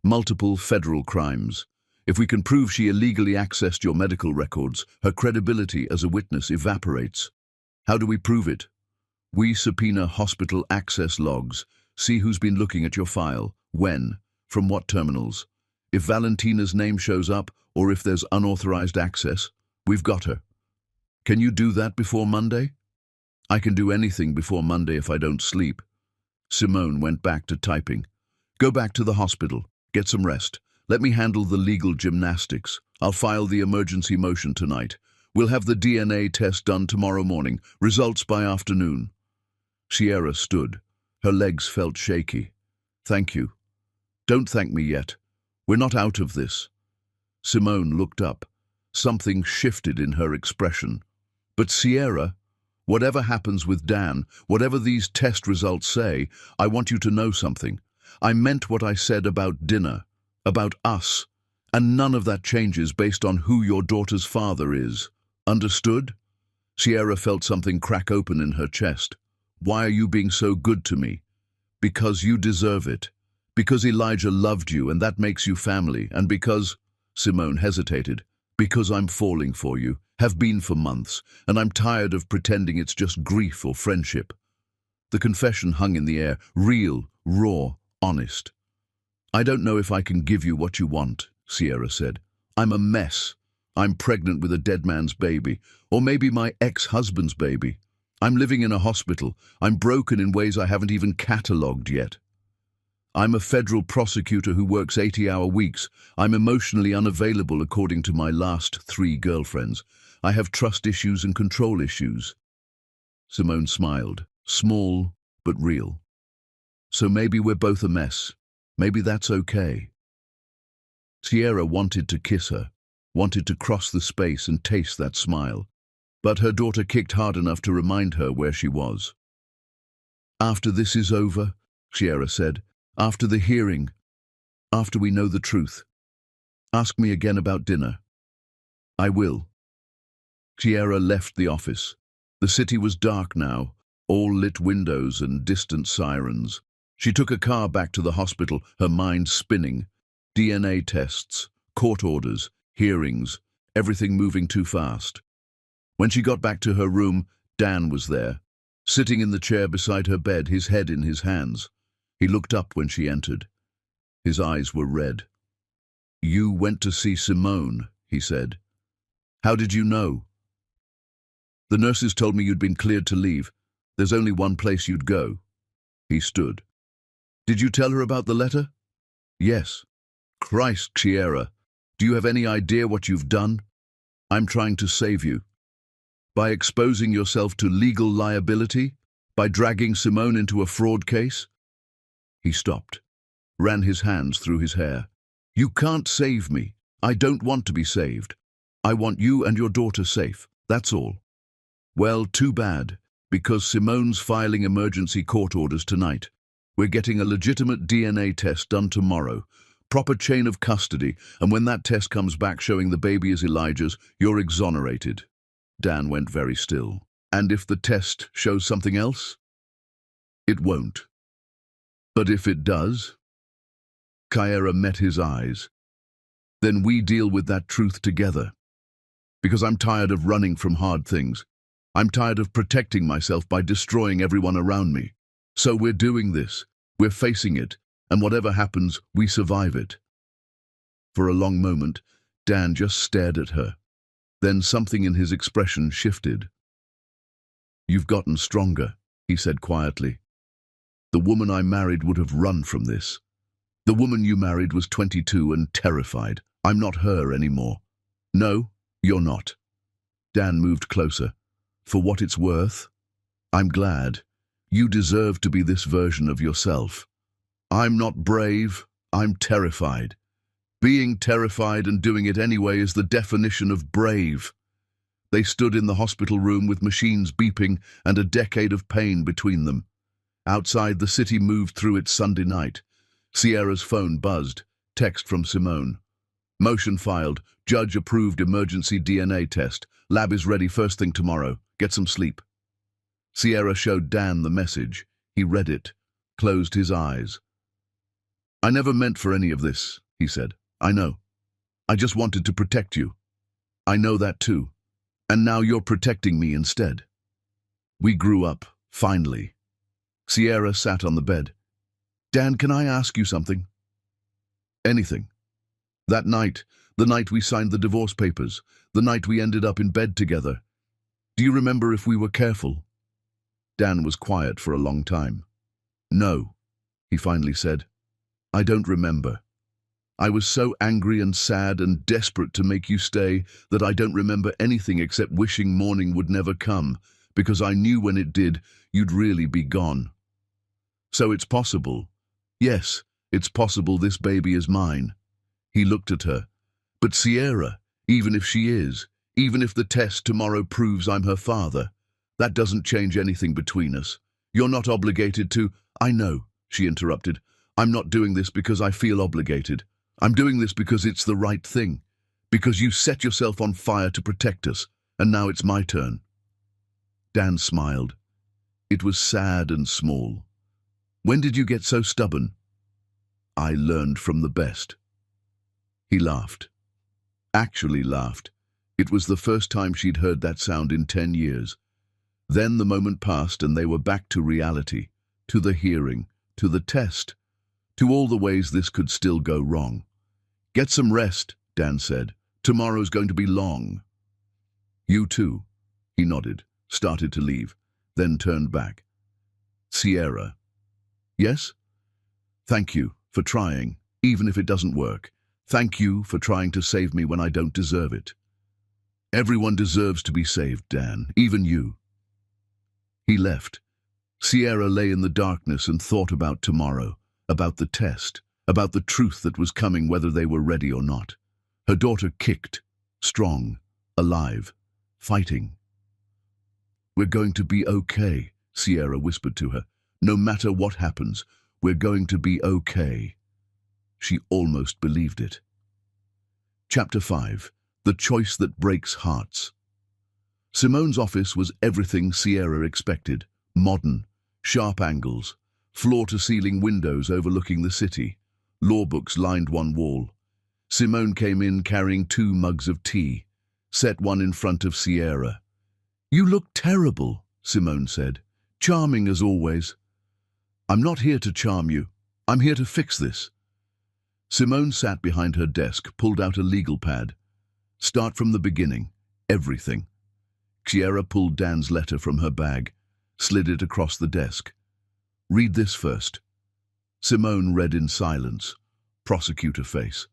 Multiple federal crimes. If we can prove she illegally accessed your medical records, her credibility as a witness evaporates. How do we prove it? We subpoena hospital access logs, see who's been looking at your file, when, from what terminals. If Valentina's name shows up, or if there's unauthorized access, we've got her. Can you do that before Monday? I can do anything before Monday if I don't sleep. Simone went back to typing. Go back to the hospital. Get some rest. Let me handle the legal gymnastics. I'll file the emergency motion tonight. We'll have the DNA test done tomorrow morning. Results by afternoon. Sierra stood. Her legs felt shaky. Thank you. Don't thank me yet. We're not out of this. Simone looked up. Something shifted in her expression. But Sierra, whatever happens with Dan, whatever these test results say, I want you to know something. I meant what I said about dinner, about us, and none of that changes based on who your daughter's father is. Understood? Sierra felt something crack open in her chest. Why are you being so good to me? Because you deserve it. Because Elijah loved you and that makes you family, and because, Simone hesitated, because I'm falling for you, have been for months, and I'm tired of pretending it's just grief or friendship. The confession hung in the air, real, raw, honest. I don't know if I can give you what you want, Sierra said. I'm a mess. I'm pregnant with a dead man's baby, or maybe my ex-husband's baby. I'm living in a hospital. I'm broken in ways I haven't even catalogued yet. I'm a federal prosecutor who works 80-hour weeks. I'm emotionally unavailable according to my last 3 girlfriends. I have trust issues and control issues. Simone smiled, small but real. So maybe we're both a mess. Maybe that's okay. Sierra wanted to kiss her, wanted to cross the space and taste that smile. But her daughter kicked hard enough to remind her where she was. After this is over, Sierra said, after the hearing, after we know the truth, ask me again about dinner. I will. Sierra left the office. The city was dark now, all lit windows and distant sirens. She took a car back to the hospital, her mind spinning. DNA tests, court orders, hearings, everything moving too fast. When she got back to her room, Dan was there, sitting in the chair beside her bed, his head in his hands. He looked up when she entered. His eyes were red. You went to see Simone, he said. How did you know? The nurses told me you'd been cleared to leave. There's only one place you'd go. He stood. Did you tell her about the letter? Yes. Christ, Sierra, do you have any idea what you've done? I'm trying to save you. By exposing yourself to legal liability? By dragging Simone into a fraud case? He stopped, ran his hands through his hair. You can't save me. I don't want to be saved. I want you and your daughter safe, that's all. Well, too bad, because Simone's filing emergency court orders tonight. We're getting a legitimate DNA test done tomorrow, proper chain of custody, and when that test comes back showing the baby is Elijah's, you're exonerated. Dan went very still. And if the test shows something else? It won't. But if it does? Sierra met his eyes. Then we deal with that truth together. Because I'm tired of running from hard things. I'm tired of protecting myself by destroying everyone around me. So we're doing this. We're facing it. And whatever happens, we survive it. For a long moment, Dan just stared at her. Then something in his expression shifted. You've gotten stronger, he said quietly. The woman I married would have run from this. The woman you married was 22 and terrified. I'm not her anymore. No, you're not. Dan moved closer. For what it's worth, I'm glad. You deserve to be this version of yourself. I'm not brave, I'm terrified. Being terrified and doing it anyway is the definition of brave. They stood in the hospital room with machines beeping and a decade of pain between them. Outside, the city moved through its Sunday night. Sierra's phone buzzed. Text from Simone. Motion filed. Judge approved emergency DNA test. Lab is ready first thing tomorrow. Get some sleep. Sierra showed Dan the message. He read it, closed his eyes. I never meant for any of this, he said. I know. I just wanted to protect you. I know that too. And now you're protecting me instead. We grew up, finally. Sierra sat on the bed. Dan, can I ask you something? Anything. That night, the night we signed the divorce papers, the night we ended up in bed together. Do you remember if we were careful? Dan was quiet for a long time. No, he finally said. I don't remember. I was so angry and sad and desperate to make you stay that I don't remember anything except wishing morning would never come, because I knew when it did, you'd really be gone. So it's possible. Yes, it's possible this baby is mine. He looked at her. But Sierra, even if she is, even if the test tomorrow proves I'm her father, that doesn't change anything between us. You're not obligated to— I know, she interrupted. I'm not doing this because I feel obligated. I'm doing this because it's the right thing. Because you set yourself on fire to protect us, and now it's my turn. Dan smiled. It was sad and small. When did you get so stubborn? I learned from the best. He laughed. Actually laughed. It was the first time she'd heard that sound in 10 years. Then the moment passed and they were back to reality, to the hearing, to the test, to all the ways this could still go wrong. Get some rest, Dan said. Tomorrow's going to be long. You too. He nodded, started to leave, then turned back. Sierra. Yes? Thank you for trying, even if it doesn't work. Thank you for trying to save me when I don't deserve it. Everyone deserves to be saved, Dan, even you. He left. Sierra lay in the darkness and thought about tomorrow, about the test, about the truth that was coming whether they were ready or not. Her daughter kicked, strong, alive, fighting. We're going to be okay, Sierra whispered to her. No matter what happens, we're going to be okay. She almost believed it. Chapter 5. The Choice That Breaks Hearts. Simone's office was everything Sierra expected. Modern, sharp angles, floor-to-ceiling windows overlooking the city. Law books lined one wall. Simone came in carrying 2 mugs of tea, set one in front of Sierra. You look terrible, Simone said. Charming as always. I'm not here to charm you. I'm here to fix this. Simone sat behind her desk, pulled out a legal pad. Start from the beginning. Everything. Sierra pulled Dan's letter from her bag. slid it across the desk. "Read this first." Simone read in silence, prosecutor face.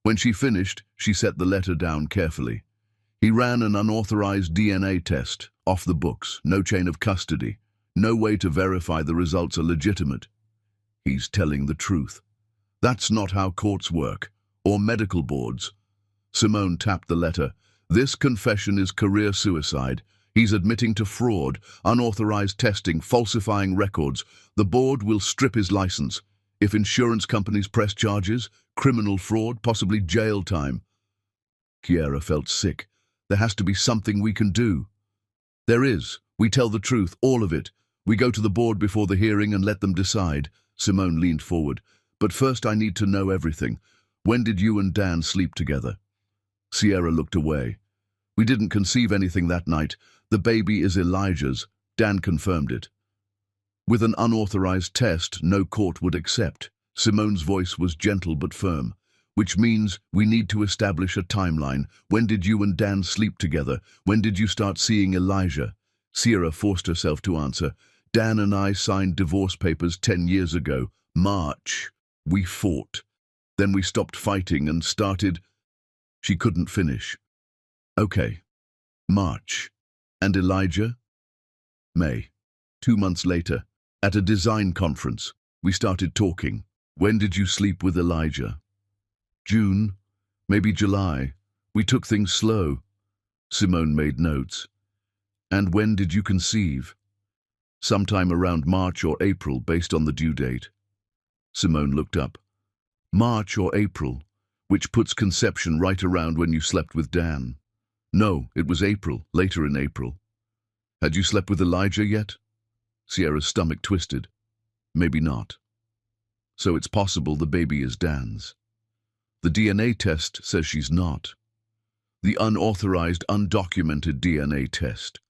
When she finished, she set the letter down carefully. He ran an unauthorized DNA test, off the books, no chain of custody, no way to verify the results are legitimate. He's telling the truth. That's not how courts work, or medical boards. Simone tapped the letter. This confession is career suicide. He's admitting to fraud, unauthorized testing, falsifying records. The board will strip his license. If insurance companies press charges, criminal fraud, possibly jail time. Chiara felt sick. There has to be something we can do. There is. We tell the truth, all of it. We go to the board before the hearing and let them decide. Simone leaned forward. But first I need to know everything. When did you and Dan sleep together? Sierra looked away. We didn't conceive anything that night. The baby is Elijah's. Dan confirmed it. With an unauthorized test, no court would accept. Simone's voice was gentle but firm. Which means we need to establish a timeline. When did you and Dan sleep together? When did you start seeing Elijah? Sierra forced herself to answer. Dan and I signed divorce papers 10 years ago. March. We fought. Then we stopped fighting and started... She couldn't finish. Okay. March. And Elijah? May. 2 months later, at a design conference, we started talking. When did you sleep with Elijah? June, maybe July. We took things slow. Simone made notes. And when did you conceive? Sometime around March or April, based on the due date. Simone looked up. March or April, which puts conception right around when you slept with Dan. No, it was April, later in April. Had you slept with Elijah yet? Sierra's stomach twisted. Maybe not. So it's possible the baby is Dan's. The DNA test says she's not. The unauthorized, undocumented DNA test.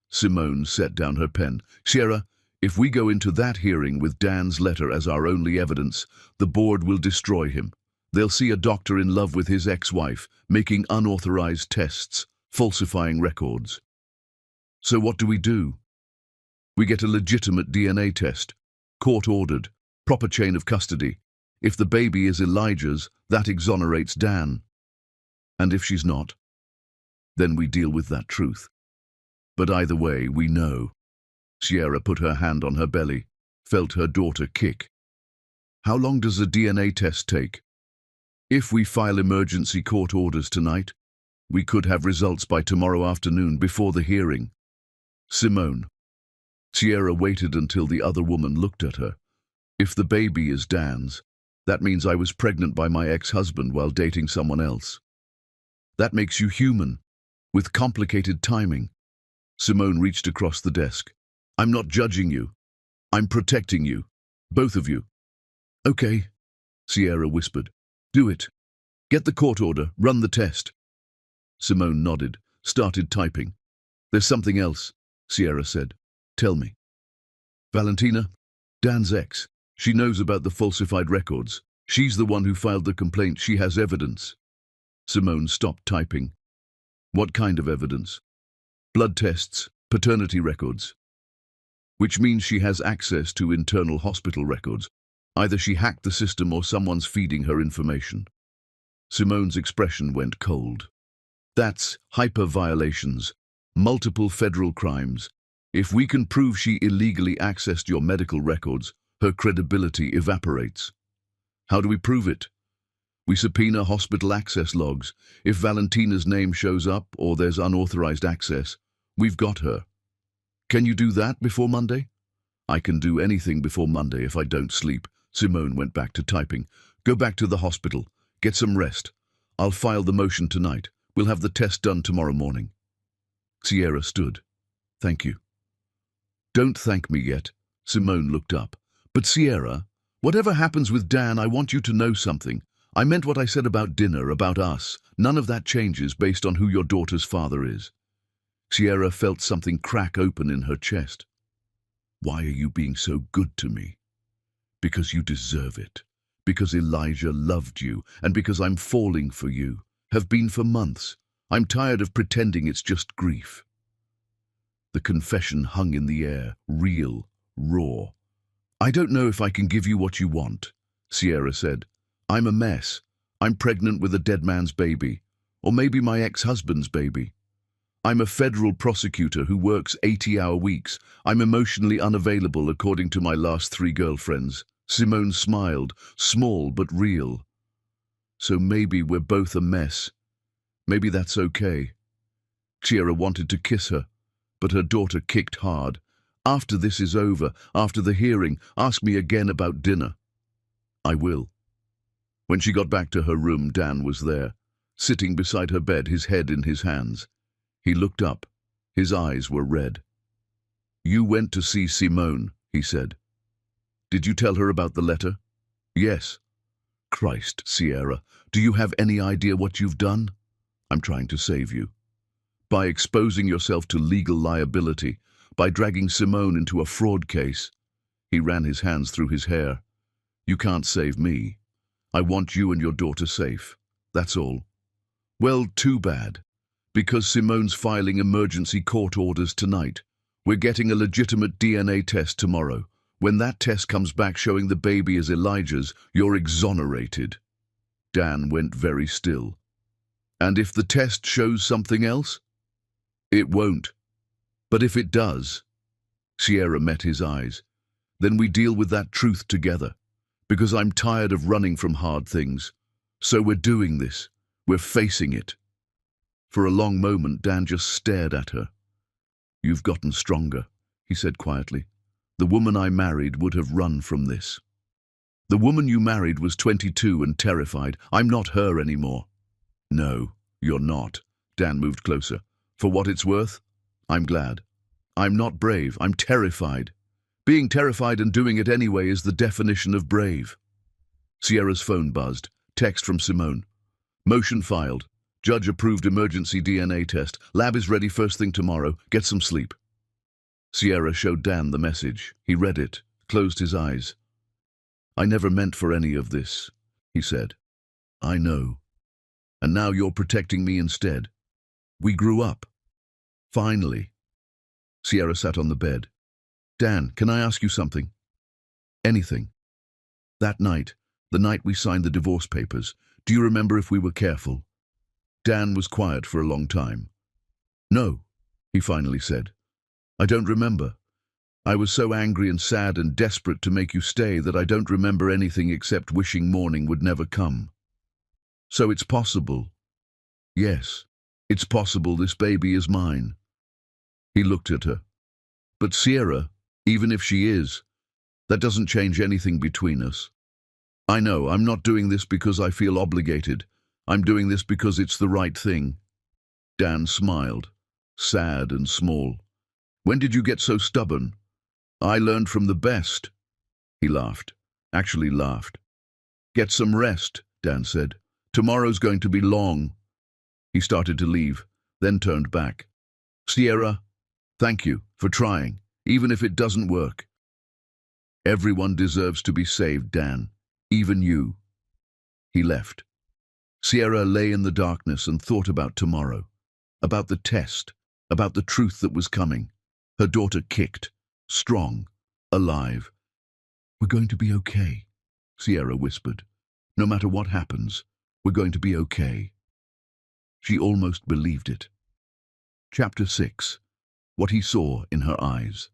Simone set down her pen. Sierra, if we go into that hearing with Dan's letter as our only evidence, the board will destroy him. They'll see a doctor in love with his ex-wife, making unauthorized tests, falsifying records. So what do? We get a legitimate DNA test, court-ordered, proper chain of custody. If the baby is Elijah's, that exonerates Dan. And if she's not, then we deal with that truth. But either way, we know. Sierra put her hand on her belly, felt her daughter kick. How long does a DNA test take? If we file emergency court orders tonight, we could have results by tomorrow afternoon before the hearing. Simone. Sierra waited until the other woman looked at her. If the baby is Dan's, that means I was pregnant by my ex-husband while dating someone else. That makes you human, with complicated timing. Simone reached across the desk. I'm not judging you. I'm protecting you. Both of you. Okay, Sierra whispered. Do it. Get the court order, run the test. Simone nodded, started typing. There's something else, Sierra said. Tell me. Valentina, Dan's ex. She knows about the falsified records. She's the one who filed the complaint. She has evidence. Simone stopped typing. What kind of evidence? Blood tests, paternity records. Which means she has access to internal hospital records. Either she hacked the system or someone's feeding her information. Simone's expression went cold. That's hyper-violations, multiple federal crimes. If we can prove she illegally accessed your medical records, her credibility evaporates. How do we prove it? We subpoena hospital access logs. If Valentina's name shows up or there's unauthorized access, we've got her. Can you do that before Monday? I can do anything before Monday if I don't sleep. Simone went back to typing. Go back to the hospital. Get some rest. I'll file the motion tonight. We'll have the test done tomorrow morning. Sierra stood. Thank you. Don't thank me yet. Simone looked up. But Sierra, whatever happens with Dan, I want you to know something. I meant what I said about dinner, about us. None of that changes based on who your daughter's father is. Sierra felt something crack open in her chest. Why are you being so good to me? Because you deserve it. Because Elijah loved you, and because I'm falling for you. Have been for months. I'm tired of pretending it's just grief. The confession hung in the air, real, raw. "I don't know if I can give you what you want," Sierra said. "I'm a mess. I'm pregnant with a dead man's baby, or maybe my ex-husband's baby. I'm a federal prosecutor who works 80-hour weeks. I'm emotionally unavailable according to my last 3 girlfriends." Simone smiled, small but real. "So maybe we're both a mess. Maybe that's okay." Sierra wanted to kiss her, but her daughter kicked hard. "After this is over, after the hearing, ask me again about dinner." "I will." When she got back to her room, Dan was there, sitting beside her bed, his head in his hands. He looked up. His eyes were red. "You went to see Simone," he said. "Did you tell her about the letter?" "Yes." "Christ, Sierra, do you have any idea what you've done?" "I'm trying to save you. By exposing yourself to legal liability, by dragging Simone into a fraud case." He ran his hands through his hair. "You can't save me. I want you and your daughter safe. That's all." "Well, too bad. Because Simone's filing emergency court orders tonight. We're getting a legitimate DNA test tomorrow. When that test comes back showing the baby is Elijah's, you're exonerated." Dan went very still. "And if the test shows something else?" "It won't. But if it does," Sierra met his eyes, "then we deal with that truth together. Because I'm tired of running from hard things. So we're doing this. We're facing it." For a long moment, Dan just stared at her. "You've gotten stronger," he said quietly. "The woman I married would have run from this." "The woman you married was 22 and terrified. I'm not her anymore." "No, you're not." Dan moved closer. "For what it's worth, I'm glad. I'm not brave, I'm terrified. Being terrified and doing it anyway is the definition of brave." Sierra's phone buzzed. Text from Simone. "Motion filed. Judge approved emergency DNA test. Lab is ready first thing tomorrow. Get some sleep." Sierra showed Dan the message. He read it, closed his eyes. "I never meant for any of this," he said. "I know. And now you're protecting me instead. We grew up. Finally." Sierra sat on the bed. "Dan, can I ask you something?" "Anything." "That night, the night we signed the divorce papers, do you remember if we were careful?" Dan was quiet for a long time. "No," he finally said. "I don't remember. I was so angry and sad and desperate to make you stay that I don't remember anything except wishing morning would never come." "So it's possible." "Yes, it's possible this baby is mine." He looked at her. "But Sierra, even if she is, that doesn't change anything between us. I know, I'm not doing this because I feel obligated. I'm doing this because it's the right thing." Dan smiled, sad and small. "When did you get so stubborn?" "I learned from the best." He laughed, actually laughed. "Get some rest," Dan said. "Tomorrow's going to be long." He started to leave, then turned back. "Sierra, thank you for trying, even if it doesn't work. Everyone deserves to be saved, Dan, even you." He left. Sierra lay in the darkness and thought about tomorrow, about the test, about the truth that was coming. Her daughter kicked, strong, alive. "We're going to be okay," Sierra whispered. "No matter what happens, we're going to be okay." She almost believed it. Chapter 6. What he saw in her eyes.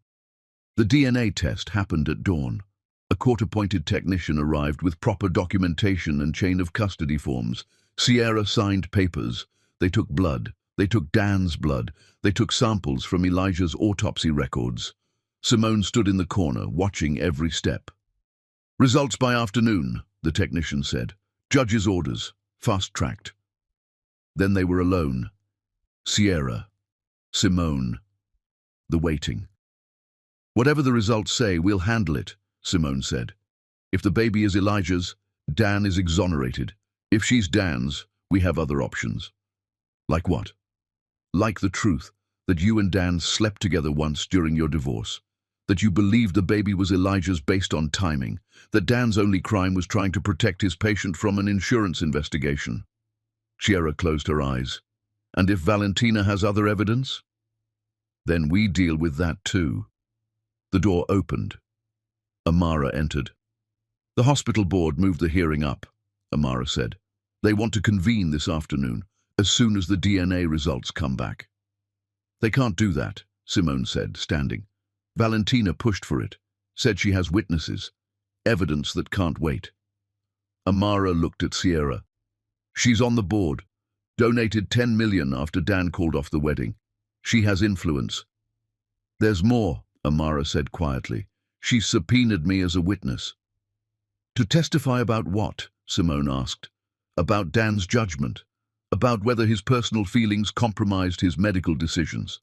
The DNA test happened at dawn. A court-appointed technician arrived with proper documentation and chain of custody forms. Sierra signed papers. They took blood. They took Dan's blood. They took samples from Elijah's autopsy records. Simone stood in the corner, watching every step. "Results by afternoon," the technician said. "Judge's orders. Fast-tracked." Then they were alone. Sierra, Simone, the waiting. "Whatever the results say, we'll handle it," Simone said. "If the baby is Elijah's, Dan is exonerated. If she's Dan's, we have other options." "Like what?" "Like the truth, that you and Dan slept together once during your divorce. That you believed the baby was Elijah's based on timing. That Dan's only crime was trying to protect his patient from an insurance investigation." Sierra closed her eyes. "And if Valentina has other evidence?" Then we deal with that too. The door opened. Amara entered. The hospital board moved the hearing up, Amara said. They want to convene this afternoon, as soon as the DNA results come back. They can't do that, Simone said, standing. Valentina pushed for it, said she has witnesses, evidence that can't wait. Amara looked at Sierra. She's on the board, donated 10 million after Dan called off the wedding. She has influence. There's more, Amara said quietly. She's subpoenaed me as a witness. To testify about what? Simone asked. About Dan's judgment, about whether his personal feelings compromised his medical decisions.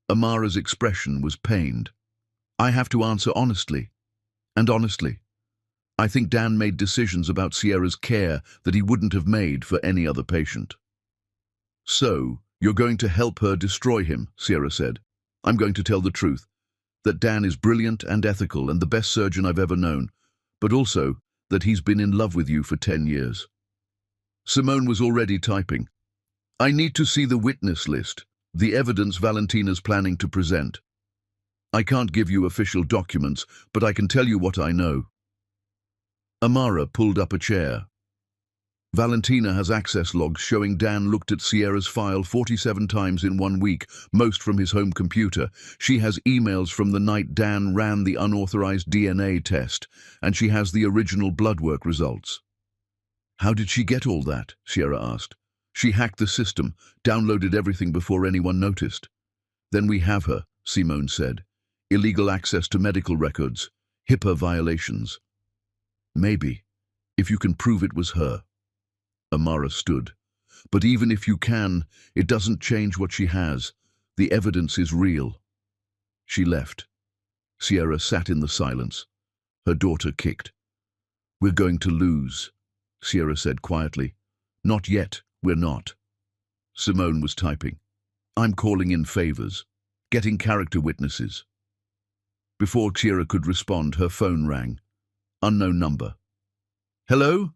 Amara's expression was pained. I have to answer honestly, and honestly. I think Dan made decisions about Sierra's care that he wouldn't have made for any other patient. So, you're going to help her destroy him, Sierra said. I'm going to tell the truth, that Dan is brilliant and ethical and the best surgeon I've ever known, but also that he's been in love with you for 10 years. Simone was already typing. I need to see the witness list, the evidence Valentina's planning to present. I can't give you official documents, but I can tell you what I know. Amara pulled up a chair. Valentina has access logs showing Dan looked at Sierra's file 47 times in 1 week, most from his home computer. She has emails from the night Dan ran the unauthorized DNA test, and she has the original blood work results. How did she get all that? Sierra asked. She hacked the system, downloaded everything before anyone noticed. Then we have her, Simone said. Illegal access to medical records, HIPAA violations. Maybe, if you can prove it was her. Amara stood. But even if you can, it doesn't change what she has. The evidence is real. She left. Sierra sat in the silence. Her daughter kicked. We're going to lose, Sierra said quietly. Not yet, we're not. Simone was typing. I'm calling in favors, getting character witnesses. Before Sierra could respond, her phone rang. Unknown number. Hello?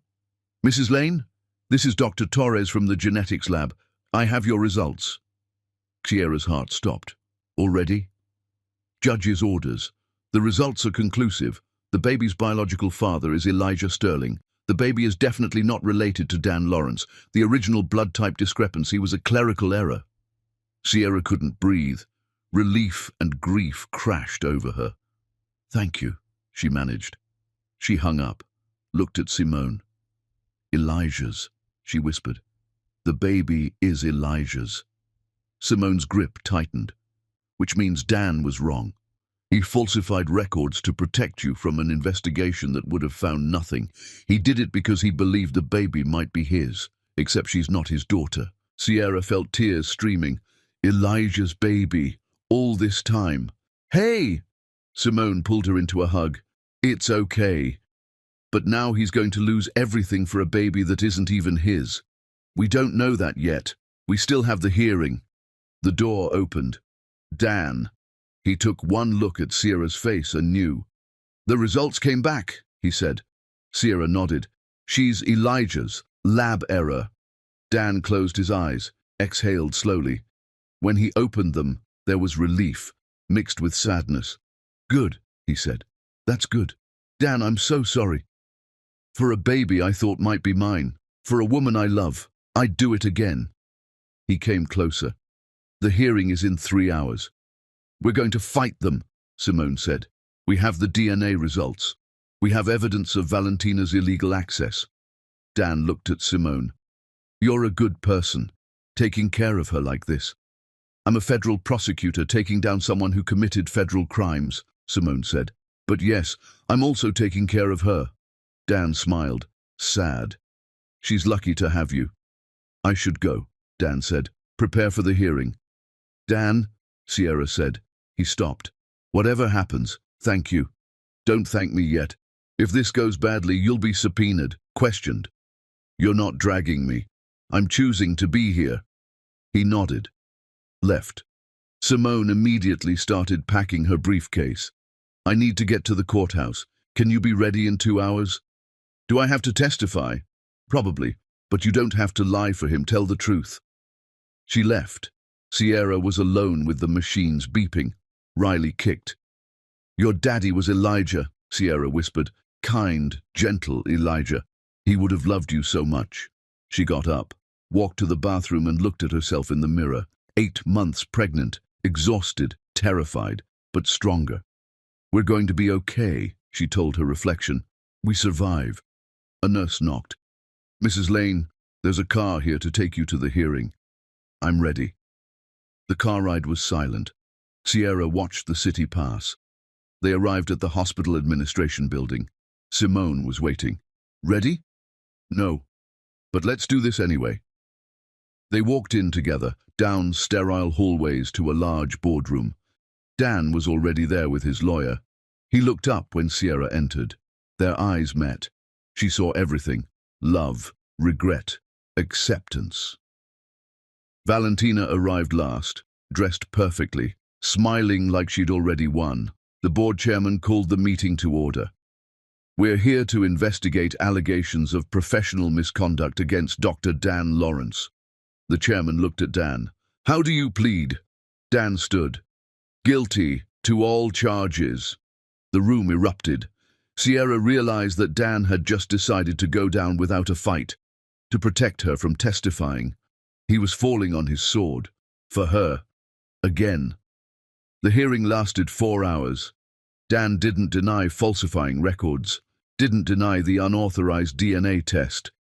Mrs. Lane? This is Dr. Torres from the genetics lab. I have your results. Sierra's heart stopped. Already? Judge's orders. The results are conclusive. The baby's biological father is Elijah Sterling. The baby is definitely not related to Dan Lawrence. The original blood type discrepancy was a clerical error. Sierra couldn't breathe. Relief and grief crashed over her. Thank you, she managed. She hung up, looked at Simone. Elijah's, she whispered. The baby is Elijah's. Simone's grip tightened, which means Dan was wrong. He falsified records to protect you from an investigation that would have found nothing. He did it because he believed the baby might be his, except she's not his daughter. Sierra felt tears streaming. Elijah's baby, all this time. Hey! Simone pulled her into a hug. It's okay. But now he's going to lose everything for a baby that isn't even his. We don't know that yet. We still have the hearing. The door opened. Dan. He took one look at Sierra's face and knew. The results came back, he said. Sierra nodded. She's Elijah's. Lab error. Dan closed his eyes, exhaled slowly. When he opened them, there was relief, mixed with sadness. Good, he said. That's good. Dan, I'm so sorry. For a baby I thought might be mine, for a woman I love, I'd do it again. He came closer. The hearing is in 3 hours. We're going to fight them, Simone said. We have the DNA results. We have evidence of Valentina's illegal access. Dan looked at Simone. You're a good person, taking care of her like this. I'm a federal prosecutor taking down someone who committed federal crimes, Simone said. But yes, I'm also taking care of her. Dan smiled, sad. She's lucky to have you. I should go, Dan said. Prepare for the hearing. Dan, Sierra said. He stopped. Whatever happens, thank you. Don't thank me yet. If this goes badly, you'll be subpoenaed, questioned. You're not dragging me. I'm choosing to be here. He nodded. Left. Simone immediately started packing her briefcase. I need to get to the courthouse. Can you be ready in 2 hours? Do I have to testify? Probably, but you don't have to lie for him. Tell the truth. She left. Sierra was alone with the machines beeping. Riley kicked. "Your daddy was Elijah," Sierra whispered. "Kind, gentle Elijah. He would have loved you so much." She got up, walked to the bathroom and looked at herself in the mirror. 8 months pregnant, exhausted, terrified, but stronger. "We're going to be okay," she told her reflection. "We survive." A nurse knocked. "Mrs. Lane, there's a car here to take you to the hearing." "I'm ready." The car ride was silent. Sierra watched the city pass. They arrived at the hospital administration building. Simone was waiting. "Ready?" "No, but let's do this anyway." They walked in together, down sterile hallways to a large boardroom. Dan was already there with his lawyer. He looked up when Sierra entered. Their eyes met. She saw everything: love, regret, acceptance. Valentina arrived last, dressed perfectly, smiling like she'd already won. The board chairman called the meeting to order. "We're here to investigate allegations of professional misconduct against Dr. Dan Lawrence." The chairman looked at Dan. "How do you plead?" Dan stood. "Guilty to all charges." The room erupted. Sierra realized that Dan had just decided to go down without a fight, to protect her from testifying. He was falling on his sword. For her. Again. The hearing lasted 4 hours. Dan didn't deny falsifying records, didn't deny the unauthorized DNA test.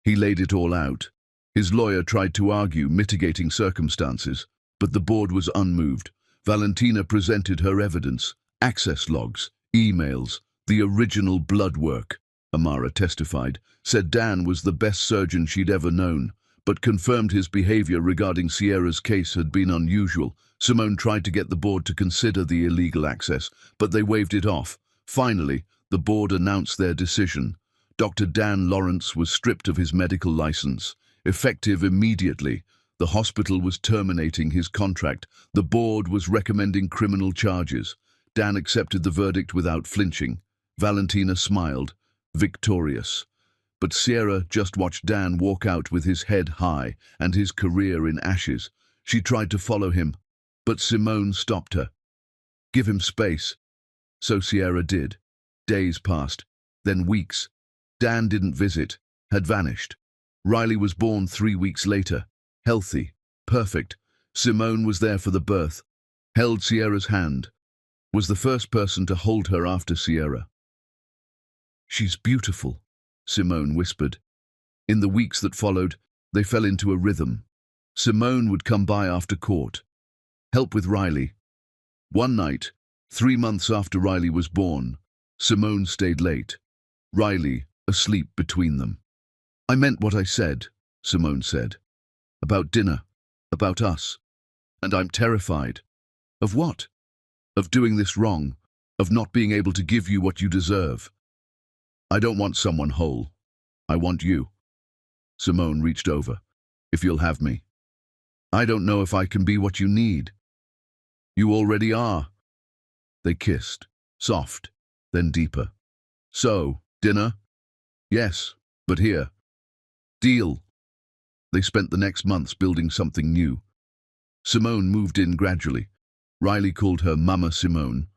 He laid it all out. His lawyer tried to argue mitigating circumstances, but the board was unmoved. Valentina presented her evidence: access logs, emails, the original blood work. Amara testified, said Dan was the best surgeon she'd ever known, but confirmed his behavior regarding Sierra's case had been unusual. Simone tried to get the board to consider the illegal access, but they waved it off. Finally, the board announced their decision. Dr. Dan Lawrence was stripped of his medical license. Effective immediately, the hospital was terminating his contract. The board was recommending criminal charges. Dan accepted the verdict without flinching. Valentina smiled, victorious. But Sierra just watched Dan walk out with his head high and his career in ashes. She tried to follow him, but Simone stopped her. "Give him space." So Sierra did. Days passed, then weeks. Dan didn't visit, had vanished. Riley was born 3 weeks later, healthy, perfect. Simone was there for the birth, held Sierra's hand, was the first person to hold her after Sierra. "She's beautiful," Simone whispered. In the weeks that followed, they fell into a rhythm. Simone would come by after court, help with Riley. One night, 3 months after Riley was born, Simone stayed late. Riley asleep between them. "I meant what I said," Simone said. "About dinner, about us. And I'm terrified." "Of what?" "Of doing this wrong, of not being able to give you what you deserve. I don't want someone whole. I want you." Simone reached over. "If you'll have me." "I don't know if I can be what you need." "You already are." They kissed, soft, then deeper. "So, dinner?" "Yes, but here." "Deal." They spent the next months building something new. Simone moved in gradually. Riley called her Mama Simone.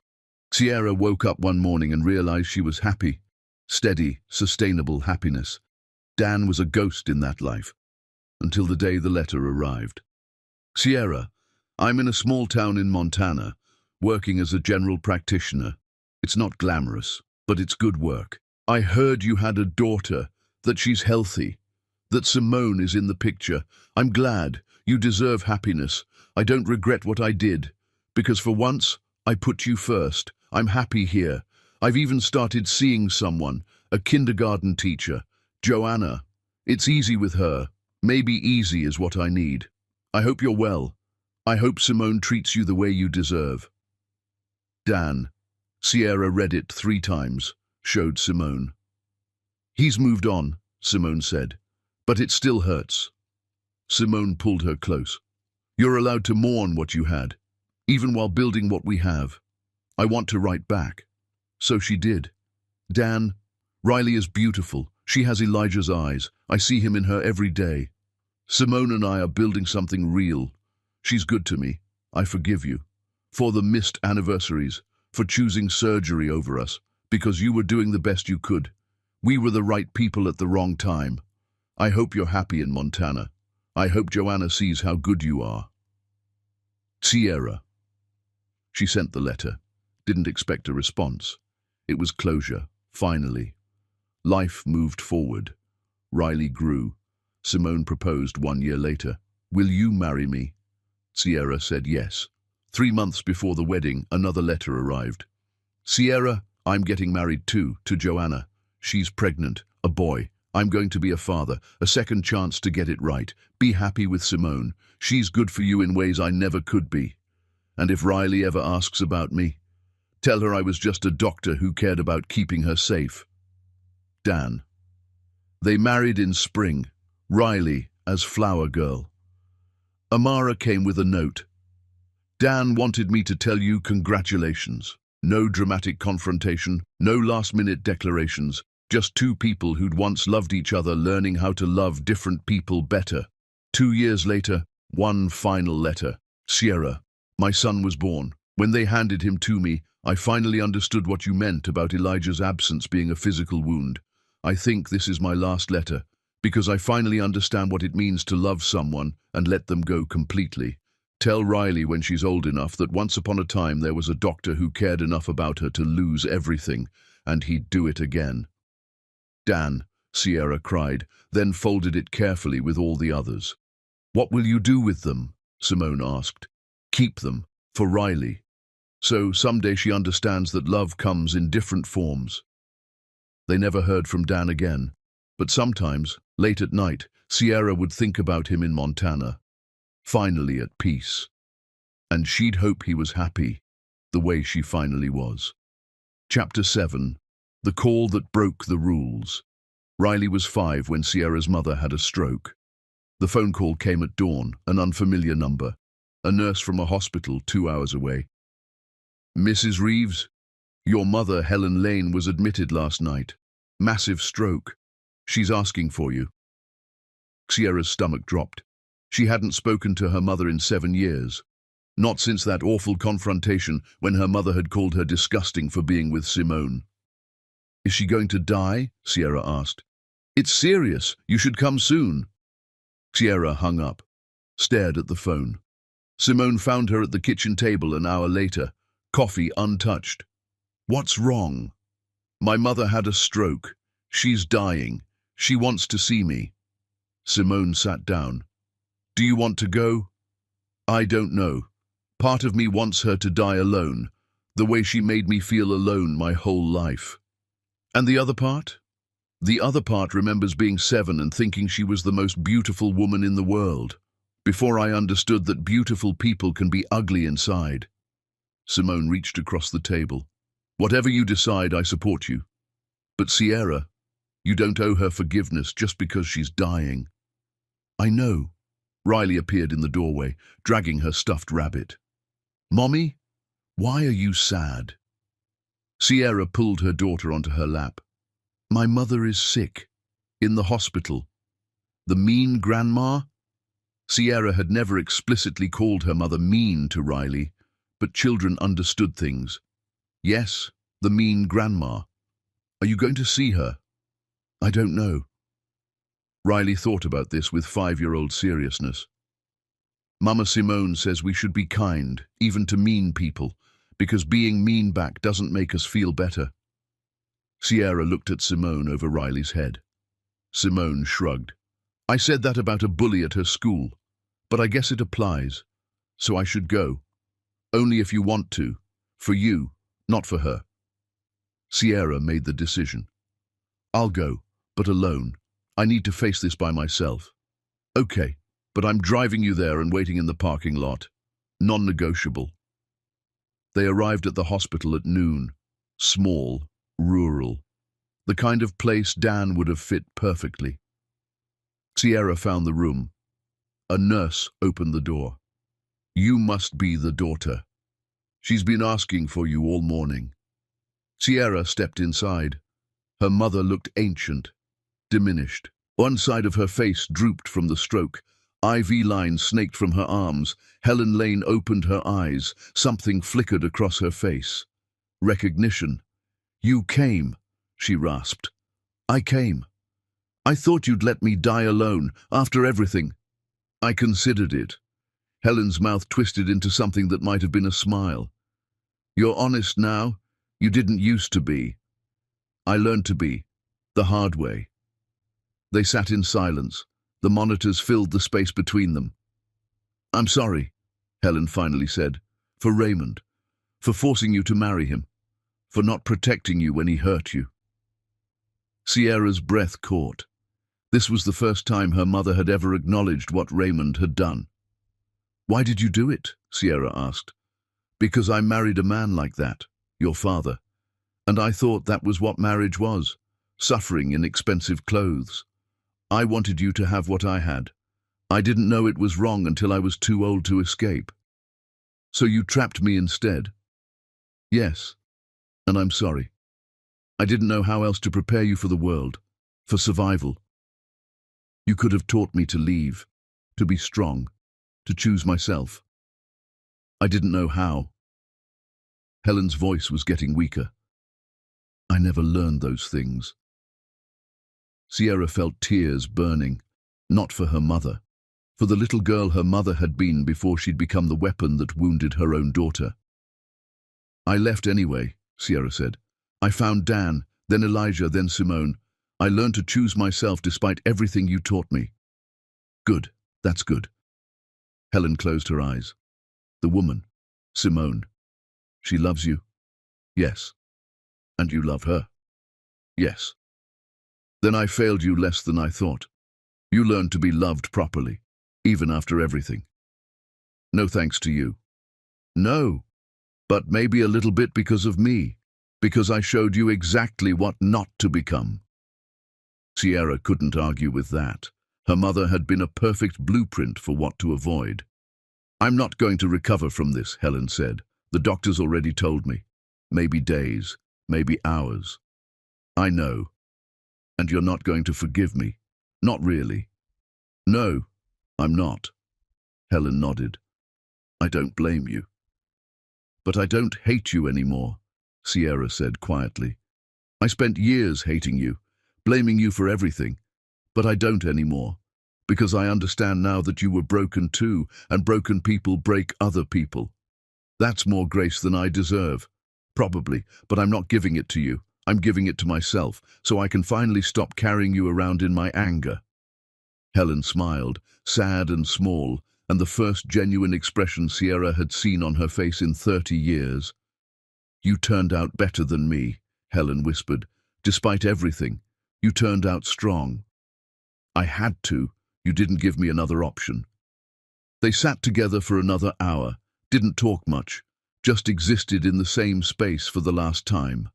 Sierra woke up one morning and realized she was happy. Steady, sustainable happiness. Dan was a ghost in that life, until the day the letter arrived. "Sierra, I'm in a small town in Montana, working as a general practitioner. It's not glamorous, but it's good work. I heard you had a daughter, that she's healthy, that Simone is in the picture. I'm glad. You deserve happiness. I don't regret what I did, because for once, I put you first. I'm happy here. I've even started seeing someone, a kindergarten teacher, Joanna. It's easy with her. Maybe easy is what I need. I hope you're well. I hope Simone treats you the way you deserve." Dan. Sierra read it 3 times, showed Simone. "He's moved on," Simone said, "but it still hurts." Simone pulled her close. "You're allowed to mourn what you had, even while building what we have. I want to write back." So she did. "Dan, Riley is beautiful. She has Elijah's eyes. I see him in her every day. Simone and I are building something real. She's good to me. I forgive you. For the missed anniversaries, for choosing surgery over us, because you were doing the best you could. We were the right people at the wrong time. I hope you're happy in Montana. I hope Joanna sees how good you are. Sierra. She sent the letter. Didn't expect a response. It was closure, finally. Life moved forward. Riley grew. Simone proposed 1 year later. Will you marry me? Sierra said yes. 3 months before the wedding, another letter arrived. Sierra, I'm getting married too, to Joanna. She's pregnant, a boy. I'm going to be a father, a second chance to get it right. Be happy with Simone. She's good for you in ways I never could be. And if Riley ever asks about me, tell her I was just a doctor who cared about keeping her safe. Dan. They married in spring, Riley as flower girl. Amara came with a note. Dan wanted me to tell you congratulations. No dramatic confrontation, no last-minute declarations, just two people who'd once loved each other learning how to love different people better. 2 years later, one final letter. Sierra, my son was born. When they handed him to me, I finally understood what you meant about Elijah's absence being a physical wound. I think this is my last letter, because I finally understand what it means to love someone and let them go completely. Tell Riley when she's old enough that once upon a time there was a doctor who cared enough about her to lose everything, and he'd do it again. Dan, Sierra cried, then folded it carefully with all the others. What will you do with them? Simone asked. Keep them, for Riley. So someday she understands that love comes in different forms. They never heard from Dan again, but sometimes, late at night, Sierra would think about him in Montana, finally at peace. And she'd hope he was happy, the way she finally was. Chapter 7. The Call That Broke the Rules. Riley was 5 when Sierra's mother had a stroke. The phone call came at dawn, an unfamiliar number. A nurse from a hospital 2 hours away. Mrs. Reeves, your mother, Helen Lane, was admitted last night. Massive stroke. She's asking for you. Sierra's stomach dropped. She hadn't spoken to her mother in 7 years. Not since that awful confrontation when her mother had called her disgusting for being with Simone. Is she going to die? Sierra asked. It's serious. You should come soon. Sierra hung up, stared at the phone. Simone found her at the kitchen table an hour later, coffee untouched. What's wrong? My mother had a stroke. She's dying. She wants to see me. Simone sat down. Do you want to go? I don't know. Part of me wants her to die alone, the way she made me feel alone my whole life. And the other part? The other part remembers being 7 and thinking she was the most beautiful woman in the world, before I understood that beautiful people can be ugly inside. Simone reached across the table. Whatever you decide, I support you. But Sierra, you don't owe her forgiveness just because she's dying. I know. Riley appeared in the doorway, dragging her stuffed rabbit. Mommy, why are you sad? Sierra pulled her daughter onto her lap. My mother is sick, in the hospital. The mean grandma? Sierra had never explicitly called her mother mean to Riley, but children understood things. Yes, the mean grandma. Are you going to see her? I don't know. Riley thought about this with 5-year-old seriousness. Mama Simone says we should be kind, even to mean people, because being mean back doesn't make us feel better. Sierra looked at Simone over Riley's head. Simone shrugged. I said that about a bully at her school, but I guess it applies, so I should go. Only if you want to, for you, not for her. Sierra made the decision. I'll go, but alone. I need to face this by myself. Okay, but I'm driving you there and waiting in the parking lot. Non-negotiable. They arrived at the hospital at noon. Small, rural. The kind of place Dan would have fit perfectly. Sierra found the room. A nurse opened the door. You must be the daughter. She's been asking for you all morning. Sierra stepped inside. Her mother looked ancient, diminished. One side of her face drooped from the stroke, IV lines snaked from her arms. Helen Lane opened her eyes. Something flickered across her face. Recognition. "You came," she rasped. "I came. I thought you'd let me die alone, after everything." "I considered it." Helen's mouth twisted into something that might have been a smile. "You're honest now? You didn't used to be." "I learned to be. The hard way." They sat in silence. The monitors filled the space between them. "I'm sorry," Helen finally said, "for Raymond, for forcing you to marry him, for not protecting you when he hurt you." Sierra's breath caught. This was the first time her mother had ever acknowledged what Raymond had done. "Why did you do it?" Sierra asked. "Because I married a man like that, your father. And I thought that was what marriage was, suffering in expensive clothes. I wanted you to have what I had. I didn't know it was wrong until I was too old to escape. So you trapped me instead." "Yes, and I'm sorry. I didn't know how else to prepare you for the world, for survival. You could have taught me to leave, to be strong, to choose myself. I didn't know how." Helen's voice was getting weaker. "I never learned those things." Sierra felt tears burning, not for her mother, for the little girl her mother had been before she'd become the weapon that wounded her own daughter. "I left anyway," Sierra said. "I found Dan, then Elijah, then Simone. I learned to choose myself despite everything you taught me." "Good, that's good." Helen closed her eyes. "The woman, Simone, she loves you?" "Yes." "And you love her?" "Yes." "Then I failed you less than I thought. You learned to be loved properly, even after everything." "No thanks to you." "No, but maybe a little bit because of me, because I showed you exactly what not to become." Sierra couldn't argue with that. Her mother had been a perfect blueprint for what to avoid. "I'm not going to recover from this," Helen said. "The doctors already told me. Maybe days, maybe hours." "I know. And you're not going to forgive me? Not really?" "No, I'm not." Helen nodded. "I don't blame you." "But I don't hate you anymore," Sierra said quietly. "I spent years hating you, blaming you for everything. But I don't anymore, because I understand now that you were broken too, and broken people break other people. That's more grace than I deserve. Probably, but I'm not giving it to you. I'm giving it to myself, so I can finally stop carrying you around in my anger." Helen smiled, sad and small, and the first genuine expression Sierra had seen on her face in 30 years. "You turned out better than me," Helen whispered. "Despite everything, you turned out strong." "I had to. You didn't give me another option." They sat together for another hour, didn't talk much, just existed in the same space for the last time.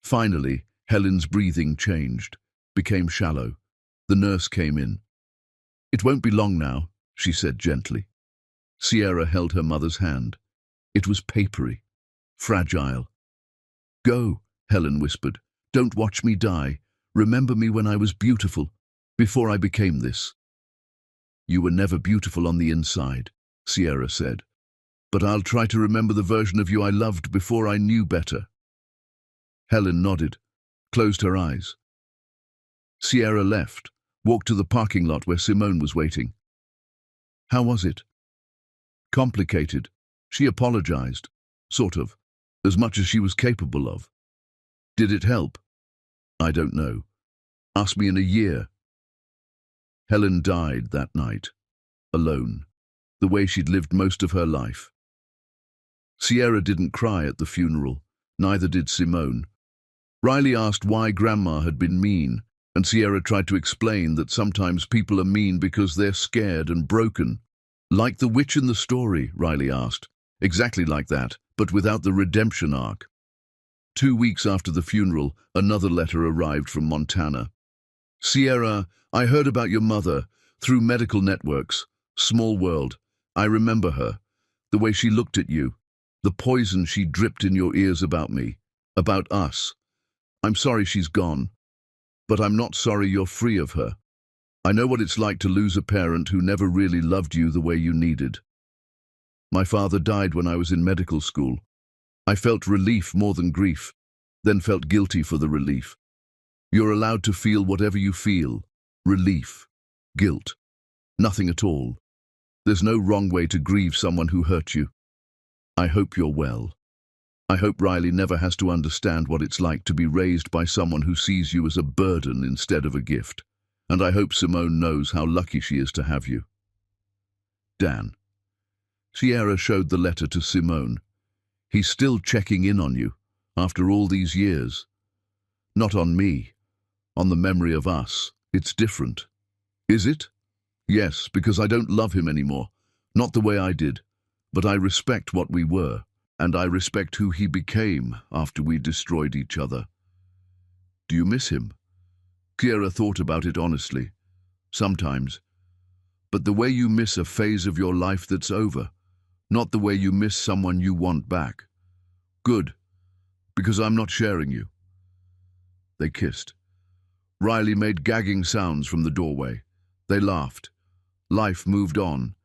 Finally, Helen's breathing changed, became shallow. The nurse came in. "It won't be long now," she said gently. Sierra held her mother's hand. It was papery, fragile. "Go," Helen whispered. "Don't watch me die. Remember me when I was beautiful, before I became this." "You were never beautiful on the inside," Sierra said. "But I'll try to remember the version of you I loved before I knew better." Helen nodded, closed her eyes. Sierra left, walked to the parking lot where Simone was waiting. "How was it?" "Complicated." She apologized, sort of, as much as she was capable of. "Did it help?" "I don't know. Ask me in a year." Helen died that night, alone, the way she'd lived most of her life. Sierra didn't cry at the funeral, neither did Simone. Riley asked why Grandma had been mean, and Sierra tried to explain that sometimes people are mean because they're scared and broken. "Like the witch in the story?" Riley asked. "Exactly like that, but without the redemption arc." 2 weeks after the funeral, another letter arrived from Montana. "Sierra, I heard about your mother, through medical networks. Small world. I remember her. The way she looked at you. The poison she dripped in your ears about me. About us. I'm sorry she's gone. But I'm not sorry you're free of her. I know what it's like to lose a parent who never really loved you the way you needed. My father died when I was in medical school. I felt relief more than grief, then felt guilty for the relief. You're allowed to feel whatever you feel. Relief. Guilt. Nothing at all. There's no wrong way to grieve someone who hurt you. I hope you're well. I hope Riley never has to understand what it's like to be raised by someone who sees you as a burden instead of a gift. And I hope Simone knows how lucky she is to have you. Dan. Sierra showed the letter to Simone. He's still checking in on you, after all these years. Not on me. On the memory of us. It's different. Is it? Yes, because I don't love him anymore. Not the way I did. But I respect what we were, and I respect who he became after we destroyed each other. Do you miss him? Sierra thought about it honestly. Sometimes. But the way you miss a phase of your life that's over, not the way you miss someone you want back. Good, because I'm not sharing you. They kissed. Riley made gagging sounds from the doorway. They laughed. Life moved on.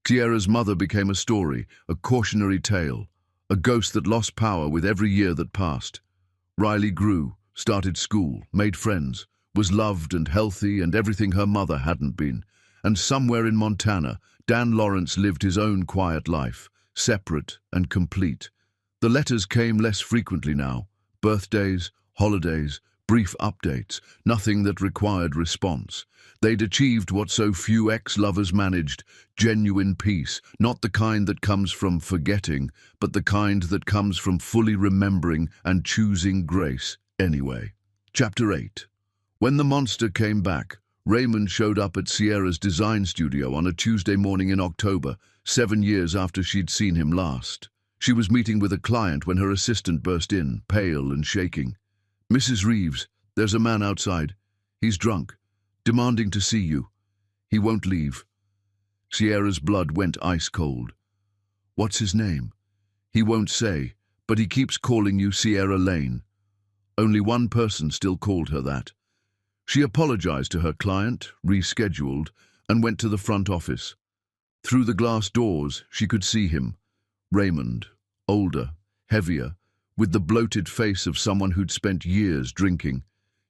Sierra's mother became a story, a cautionary tale, a ghost that lost power with every year that passed. Riley grew, started school, made friends, was loved and healthy and everything her mother hadn't been. And somewhere in Montana, Dan Lawrence lived his own quiet life, separate and complete. The letters came less frequently now. Birthdays, holidays, brief updates, nothing that required response. They'd achieved what so few ex-lovers managed, genuine peace, not the kind that comes from forgetting, but the kind that comes from fully remembering and choosing grace anyway. Chapter 8. When the monster came back, Raymond showed up at Sierra's design studio on a Tuesday morning in October, 7 years after she'd seen him last. She was meeting with a client when her assistant burst in, pale and shaking. "Mrs. Reeves, there's a man outside. He's drunk, demanding to see you. He won't leave." Sierra's blood went ice cold. "What's his name?" "He won't say, but he keeps calling you Sierra Lane." Only one person still called her that. She apologized to her client, rescheduled, and went to the front office. Through the glass doors, she could see him. Raymond, older, heavier, with the bloated face of someone who'd spent years drinking.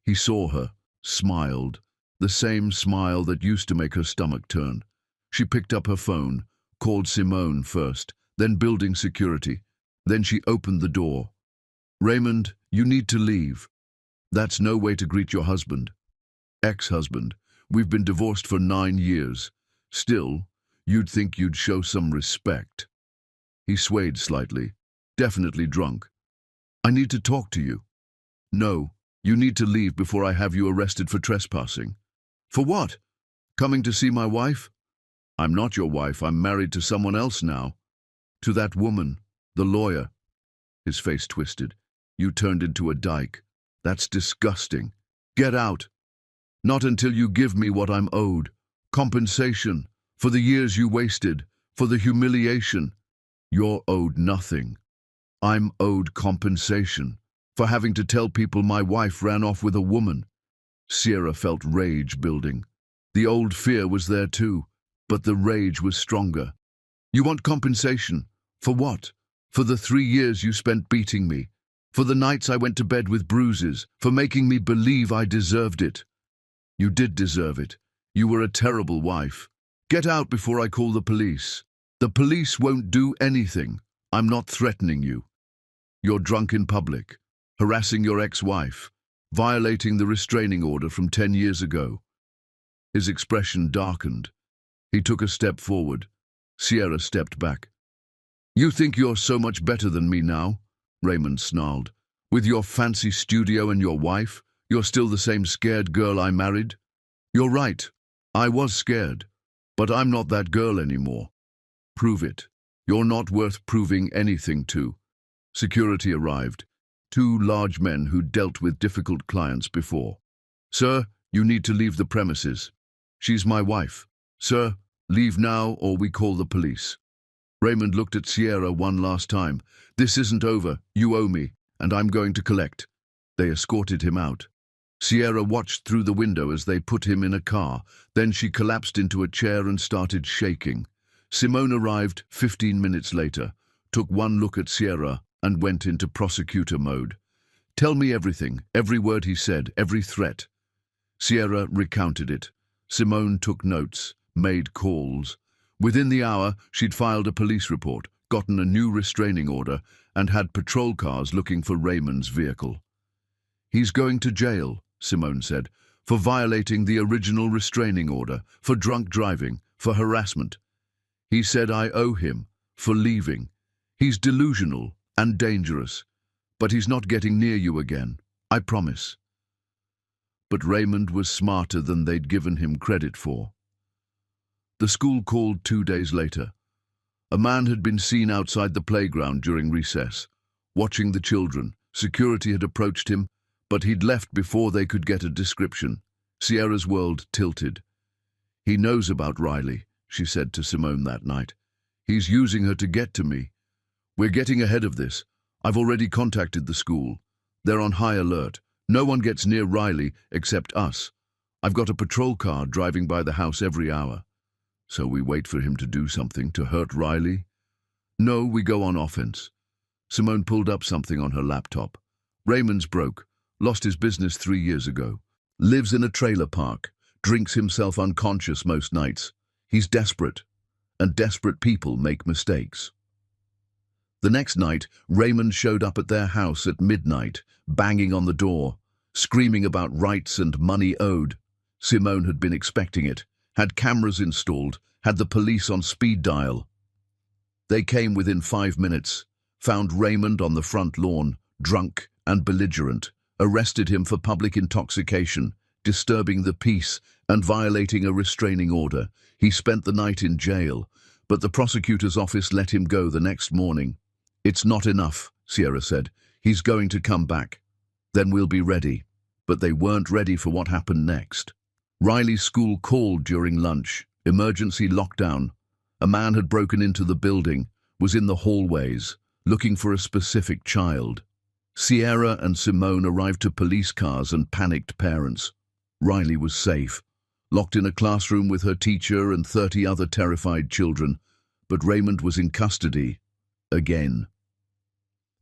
He saw her, smiled, the same smile that used to make her stomach turn. She picked up her phone, called Simone first, then building security. Then she opened the door. "Raymond, you need to leave. That's no way to greet your husband. Ex-husband. We've been divorced for 9 years. Still, you'd think you'd show some respect." He swayed slightly, definitely drunk. "I need to talk to you." "No, you need to leave before I have you arrested for trespassing." "For what? Coming to see my wife?" "I'm not your wife. I'm married to someone else now." "To that woman, the lawyer." His face twisted. "You turned into a dyke. That's disgusting. Get out. Not until you give me what I'm owed. Compensation for the years you wasted, for the humiliation." "You're owed nothing. I'm owed compensation for having to tell people my wife ran off with a woman." Sierra felt rage building. The old fear was there too, but the rage was stronger. "You want compensation? For what? For the 3 years you spent beating me? For the nights I went to bed with bruises? For making me believe I deserved it?" "You did deserve it. You were a terrible wife. Get out before I call the police." "The police won't do anything. I'm not threatening you. You're drunk in public, harassing your ex-wife, violating the restraining order from 10 years ago." His expression darkened. He took a step forward. Sierra stepped back. "You think you're so much better than me now?" Raymond snarled. "With your fancy studio and your wife, you're still the same scared girl I married?" "You're right. I was scared. But I'm not that girl anymore." "Prove it. You're not worth proving anything to." Security arrived. 2 large men who'd dealt with difficult clients before. "Sir, you need to leave the premises." "She's my wife." "Sir, leave now or we call the police." Raymond looked at Sierra one last time. "This isn't over. You owe me, and I'm going to collect." They escorted him out. Sierra watched through the window as they put him in a car. Then she collapsed into a chair and started shaking. Simone arrived 15 minutes later, took one look at Sierra and went into prosecutor mode. "Tell me everything, every word he said, every threat." Sierra recounted it. Simone took notes, made calls. Within the hour, she'd filed a police report, gotten a new restraining order, and had patrol cars looking for Raymond's vehicle. "He's going to jail," Simone said, "for violating the original restraining order, for drunk driving, for harassment. He said I owe him, for leaving. He's delusional and dangerous, but he's not getting near you again, I promise." But Raymond was smarter than they'd given him credit for. The school called 2 days later. A man had been seen outside the playground during recess, watching the children. Security had approached him, but he'd left before they could get a description. Sierra's world tilted. "He knows about Riley," she said to Simone that night. "He's using her to get to me. We're getting ahead of this. I've already contacted the school. They're on high alert. No one gets near Riley except us. I've got a patrol car driving by the house every hour." "So we wait for him to do something to hurt Riley?" "No, we go on offense." Simone pulled up something on her laptop. "Raymond's broke, lost his business 3 years ago. Lives in a trailer park, drinks himself unconscious most nights. He's desperate, and desperate people make mistakes." The next night, Raymond showed up at their house at midnight, banging on the door, screaming about rights and money owed. Simone had been expecting it, had cameras installed, had the police on speed dial. They came within 5 minutes, found Raymond on the front lawn, drunk and belligerent, arrested him for public intoxication, disturbing the peace, and violating a restraining order. He spent the night in jail, but the prosecutor's office let him go the next morning. "It's not enough," Sierra said. "He's going to come back. Then we'll be ready." But they weren't ready for what happened next. Riley's school called during lunch. Emergency lockdown. A man had broken into the building, was in the hallways, looking for a specific child. Sierra and Simone arrived to police cars and panicked parents. Riley was safe, locked in a classroom with her teacher and 30 other terrified children, but Raymond was in custody, again.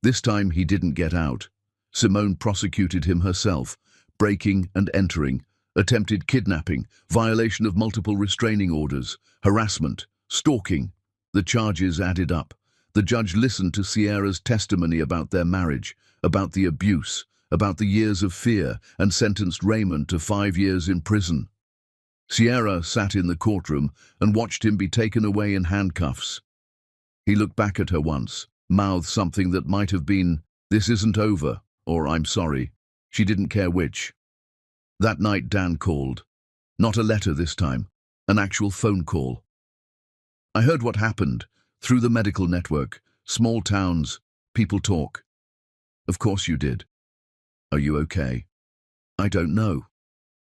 This time he didn't get out. Simone prosecuted him herself, breaking and entering, attempted kidnapping, violation of multiple restraining orders, harassment, stalking. The charges added up. The judge listened to Sierra's testimony about their marriage, about the abuse, about the years of fear, and sentenced Raymond to 5 years in prison. Sierra sat in the courtroom and watched him be taken away in handcuffs. He looked back at her once, mouthed something that might have been, "This isn't over," or "I'm sorry." She didn't care which. That night Dan called. Not a letter this time, an actual phone call. "I heard what happened, through the medical network. Small towns, people talk." "Of course you did. Are you okay?" "I don't know.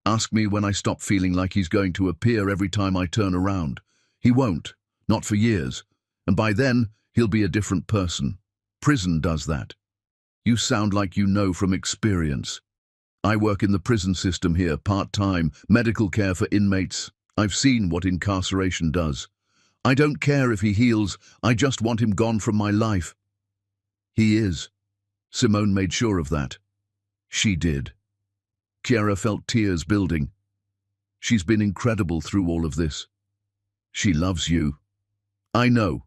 Ask me when I stop feeling like he's going to appear every time I turn around. He won't, not for years. And by then, he'll be a different person. Prison does that. You sound like you know from experience. I work in the prison system here, part-time, medical care for inmates. I've seen what incarceration does. I don't care if he heals, I just want him gone from my life." "He is." Simone made sure of that. She did. Chiara felt tears building. "She's been incredible through all of this. She loves you." "I know.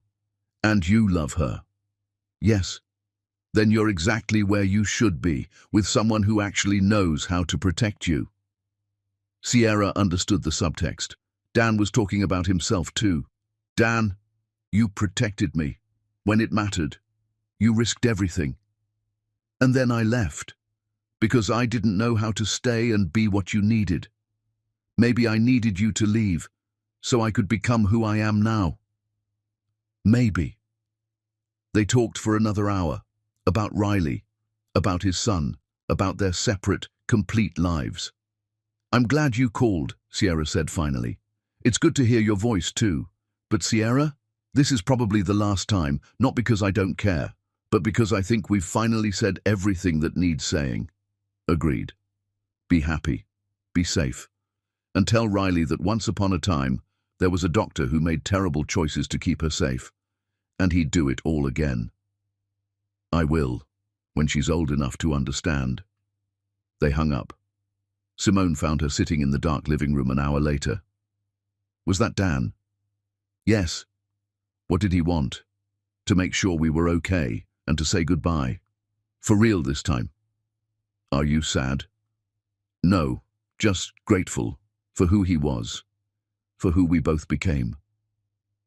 And you love her." "Yes. Then you're exactly where you should be, with someone who actually knows how to protect you." Sierra understood the subtext. Dan was talking about himself too. "Dan, you protected me. When it mattered. You risked everything. And then I left. Because I didn't know how to stay and be what you needed. Maybe I needed you to leave, so I could become who I am now. Maybe." They talked for another hour. About Riley, about his son, about their separate, complete lives. "I'm glad you called," Sierra said finally. "It's good to hear your voice too. But Sierra, this is probably the last time, not because I don't care, but because I think we've finally said everything that needs saying." "Agreed." Be happy. Be safe. And tell Riley that once upon a time, there was a doctor who made terrible choices to keep her safe. And he'd do it all again. I will, when she's old enough to understand. They hung up. Simone found her sitting in the dark living room an hour later. Was that Dan? Yes. What did he want? To make sure we were okay and to say goodbye. For real this time. Are you sad? No, just grateful for who he was, for who we both became.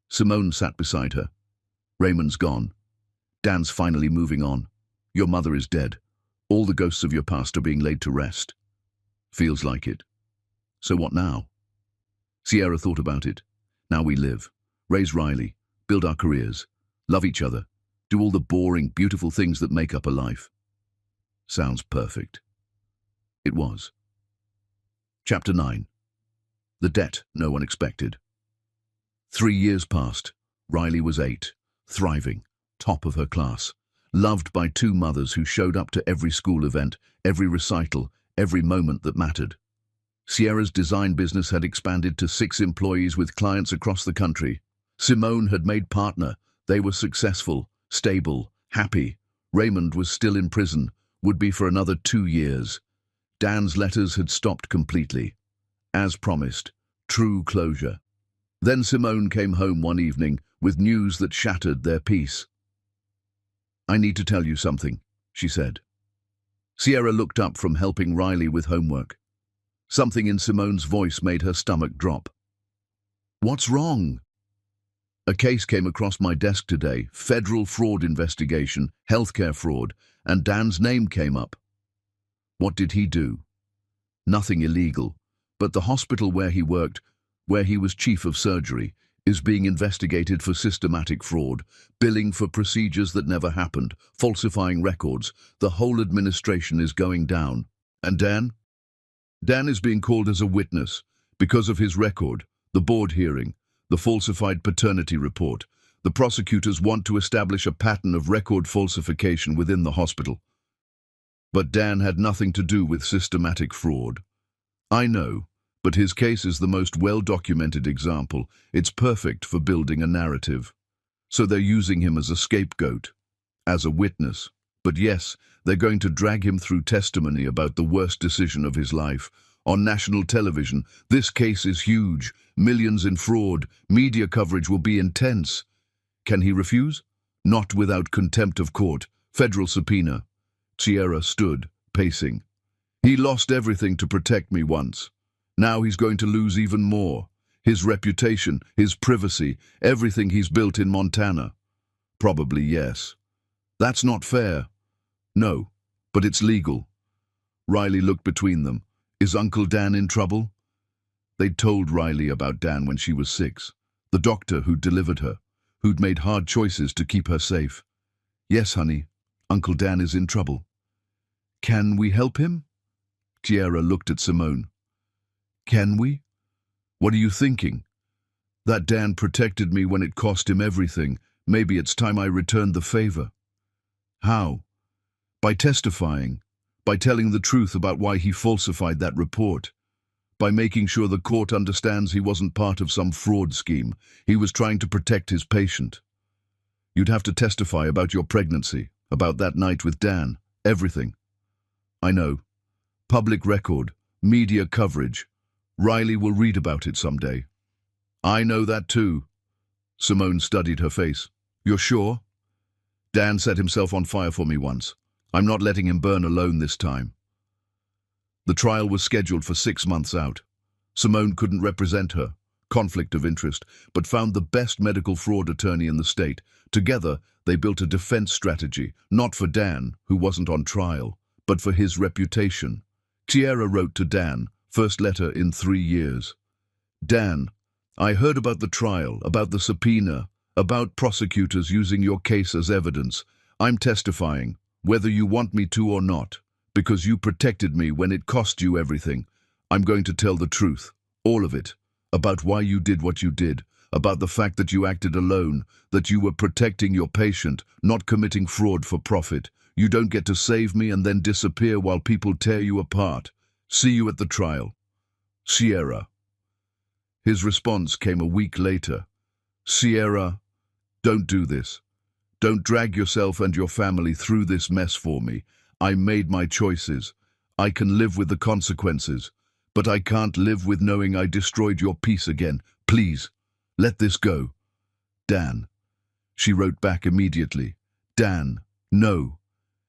Simone sat beside her. Raymond's gone. Dan's finally moving on. Your mother is dead. All the ghosts of your past are being laid to rest. Feels like it. So what now? Sierra thought about it. Now we live, raise Riley, build our careers, love each other, do all the boring, beautiful things that make up a life. Sounds perfect. It was. Chapter 9. The debt no one expected. 3 years passed. Riley was 8, thriving, top of her class, loved by 2 mothers who showed up to every school event, every recital, every moment that mattered. Sierra's design business had expanded to 6 employees with clients across the country. Simone had made partner. They were successful, stable, happy. Raymond was still in prison, would be for another 2 years. Dan's letters had stopped completely. As promised, true closure. Then Simone came home one evening with news that shattered their peace. I need to tell you something, she said. Sierra looked up from helping Riley with homework. Something in Simone's voice made her stomach drop. What's wrong? A case came across my desk today, federal fraud investigation, healthcare fraud, and Dan's name came up. What did he do? Nothing illegal, but the hospital where he worked, where he was chief of surgery, is being investigated for systematic fraud, billing for procedures that never happened, falsifying records. The whole administration is going down. And Dan? Dan is being called as a witness because of his record, the board hearing, the falsified paternity report. The prosecutors want to establish a pattern of record falsification within the hospital. But Dan had nothing to do with systematic fraud. I know, but his case is the most well-documented example. It's perfect for building a narrative. So they're using him as a scapegoat, as a witness. But yes, they're going to drag him through testimony about the worst decision of his life. On national television, this case is huge. Millions in fraud. Media coverage will be intense. Can he refuse? Not without contempt of court. Federal subpoena. Sierra stood, pacing. He lost everything to protect me once. Now he's going to lose even more. His reputation, his privacy, everything he's built in Montana. Probably yes. That's not fair. No, but it's legal. Riley looked between them. Is Uncle Dan in trouble? They'd told Riley about Dan when she was 6. The doctor who'd delivered her, who'd made hard choices to keep her safe. Yes, honey, Uncle Dan is in trouble. Can we help him? Sierra looked at Simone. Can we? What are you thinking? That Dan protected me when it cost him everything. Maybe it's time I returned the favor. How? By testifying, by telling the truth about why he falsified that report, by making sure the court understands he wasn't part of some fraud scheme. He was trying to protect his patient. You'd have to testify about your pregnancy, about that night with Dan, everything. I know. Public record, media coverage. Riley will read about it someday. I know that too. Simone studied her face. You're sure? Dan set himself on fire for me once. I'm not letting him burn alone this time. The trial was scheduled for 6 months out. Simone couldn't represent her, conflict of interest, but found the best medical fraud attorney in the state. Together, they built a defense strategy, not for Dan, who wasn't on trial, but for his reputation. Sierra wrote to Dan, first letter in 3 years. Dan, I heard about the trial, about the subpoena, about prosecutors using your case as evidence. I'm testifying, whether you want me to or not, because you protected me when it cost you everything. I'm going to tell the truth, all of it, about why you did what you did, about the fact that you acted alone, that you were protecting your patient, not committing fraud for profit. You don't get to save me and then disappear while people tear you apart. See you at the trial. Sierra. His response came a week later. Sierra, don't do this. Don't drag yourself and your family through this mess for me. I made my choices. I can live with the consequences, but I can't live with knowing I destroyed your peace again. Please, let this go. Dan. She wrote back immediately. Dan, no.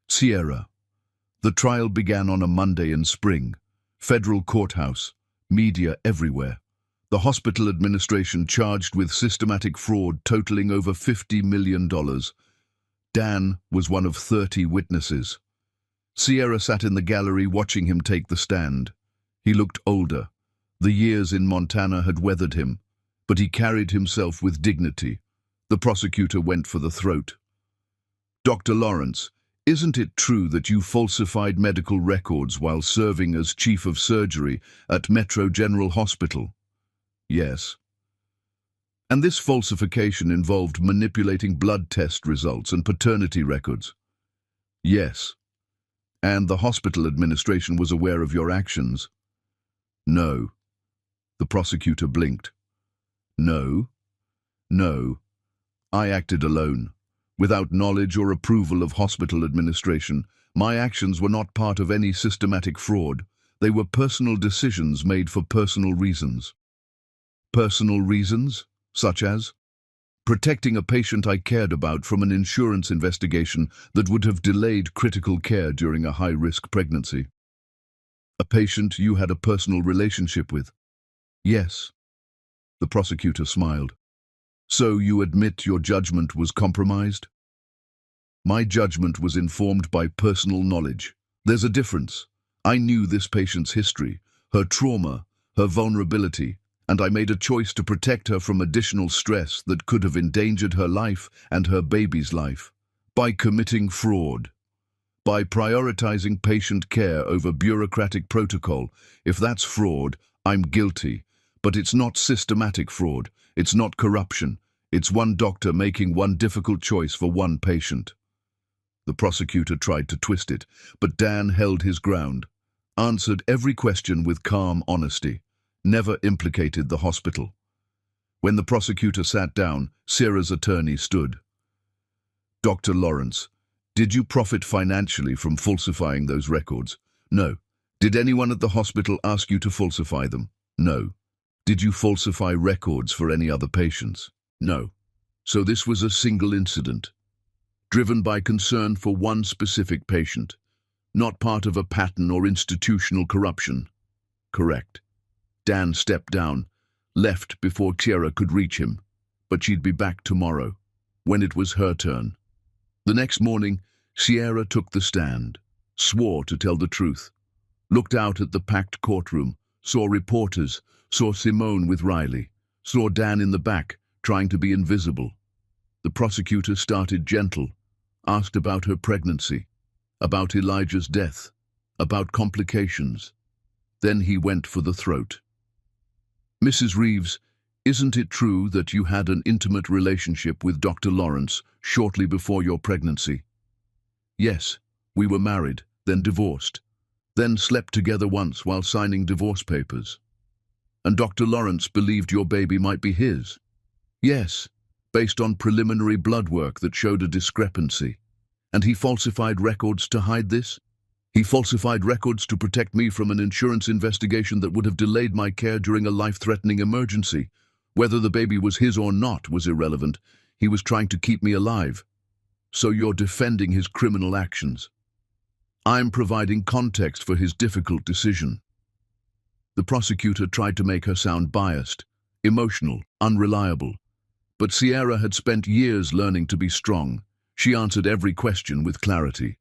Sierra. The trial began on a Monday in spring. Federal courthouse. Media everywhere. The hospital administration charged with systematic fraud totaling over $50 million. Dan was one of 30 witnesses. Sierra sat in the gallery watching him take the stand. He looked older. The years in Montana had weathered him, but he carried himself with dignity. The prosecutor went for the throat. Dr. Lawrence, isn't it true that you falsified medical records while serving as chief of surgery at Metro General Hospital? Yes. And this falsification involved manipulating blood test results and paternity records? Yes. And the hospital administration was aware of your actions? No. The prosecutor blinked. No. No. I acted alone. Without knowledge or approval of hospital administration, my actions were not part of any systematic fraud. They were personal decisions made for personal reasons. Personal reasons, such as protecting a patient I cared about from an insurance investigation that would have delayed critical care during a high-risk pregnancy. A patient you had a personal relationship with? Yes. The prosecutor smiled. So you admit your judgment was compromised? My judgment was informed by personal knowledge. There's a difference. I knew this patient's history, her trauma, her vulnerability, and I made a choice to protect her from additional stress that could have endangered her life and her baby's life. By committing fraud. By prioritizing patient care over bureaucratic protocol. If that's fraud, I'm guilty. But it's not systematic fraud. It's not corruption. It's one doctor making one difficult choice for one patient. The prosecutor tried to twist it, but Dan held his ground, answered every question with calm honesty, never implicated the hospital. When the prosecutor sat down, Sierra's attorney stood. Dr. Lawrence, did you profit financially from falsifying those records? No. Did anyone at the hospital ask you to falsify them? No. Did you falsify records for any other patients? No. So this was a single incident, driven by concern for one specific patient, not part of a pattern or institutional corruption. Correct. Dan stepped down, left before Sierra could reach him, but she'd be back tomorrow, when it was her turn. The next morning, Sierra took the stand, swore to tell the truth, looked out at the packed courtroom, saw reporters, saw Simone with Riley, saw Dan in the back, trying to be invisible. The prosecutor started gentle, asked about her pregnancy, about Elijah's death, about complications. Then he went for the throat. Mrs. Reeves, isn't it true that you had an intimate relationship with Dr. Lawrence shortly before your pregnancy? Yes, we were married, then divorced, then slept together once while signing divorce papers. And Dr. Lawrence believed your baby might be his? Yes, based on preliminary blood work that showed a discrepancy. And he falsified records to hide this? He falsified records to protect me from an insurance investigation that would have delayed my care during a life-threatening emergency. Whether the baby was his or not was irrelevant. He was trying to keep me alive. So you're defending his criminal actions. I'm providing context for his difficult decision. The prosecutor tried to make her sound biased, emotional, unreliable. But Sierra had spent years learning to be strong. She answered every question with clarity.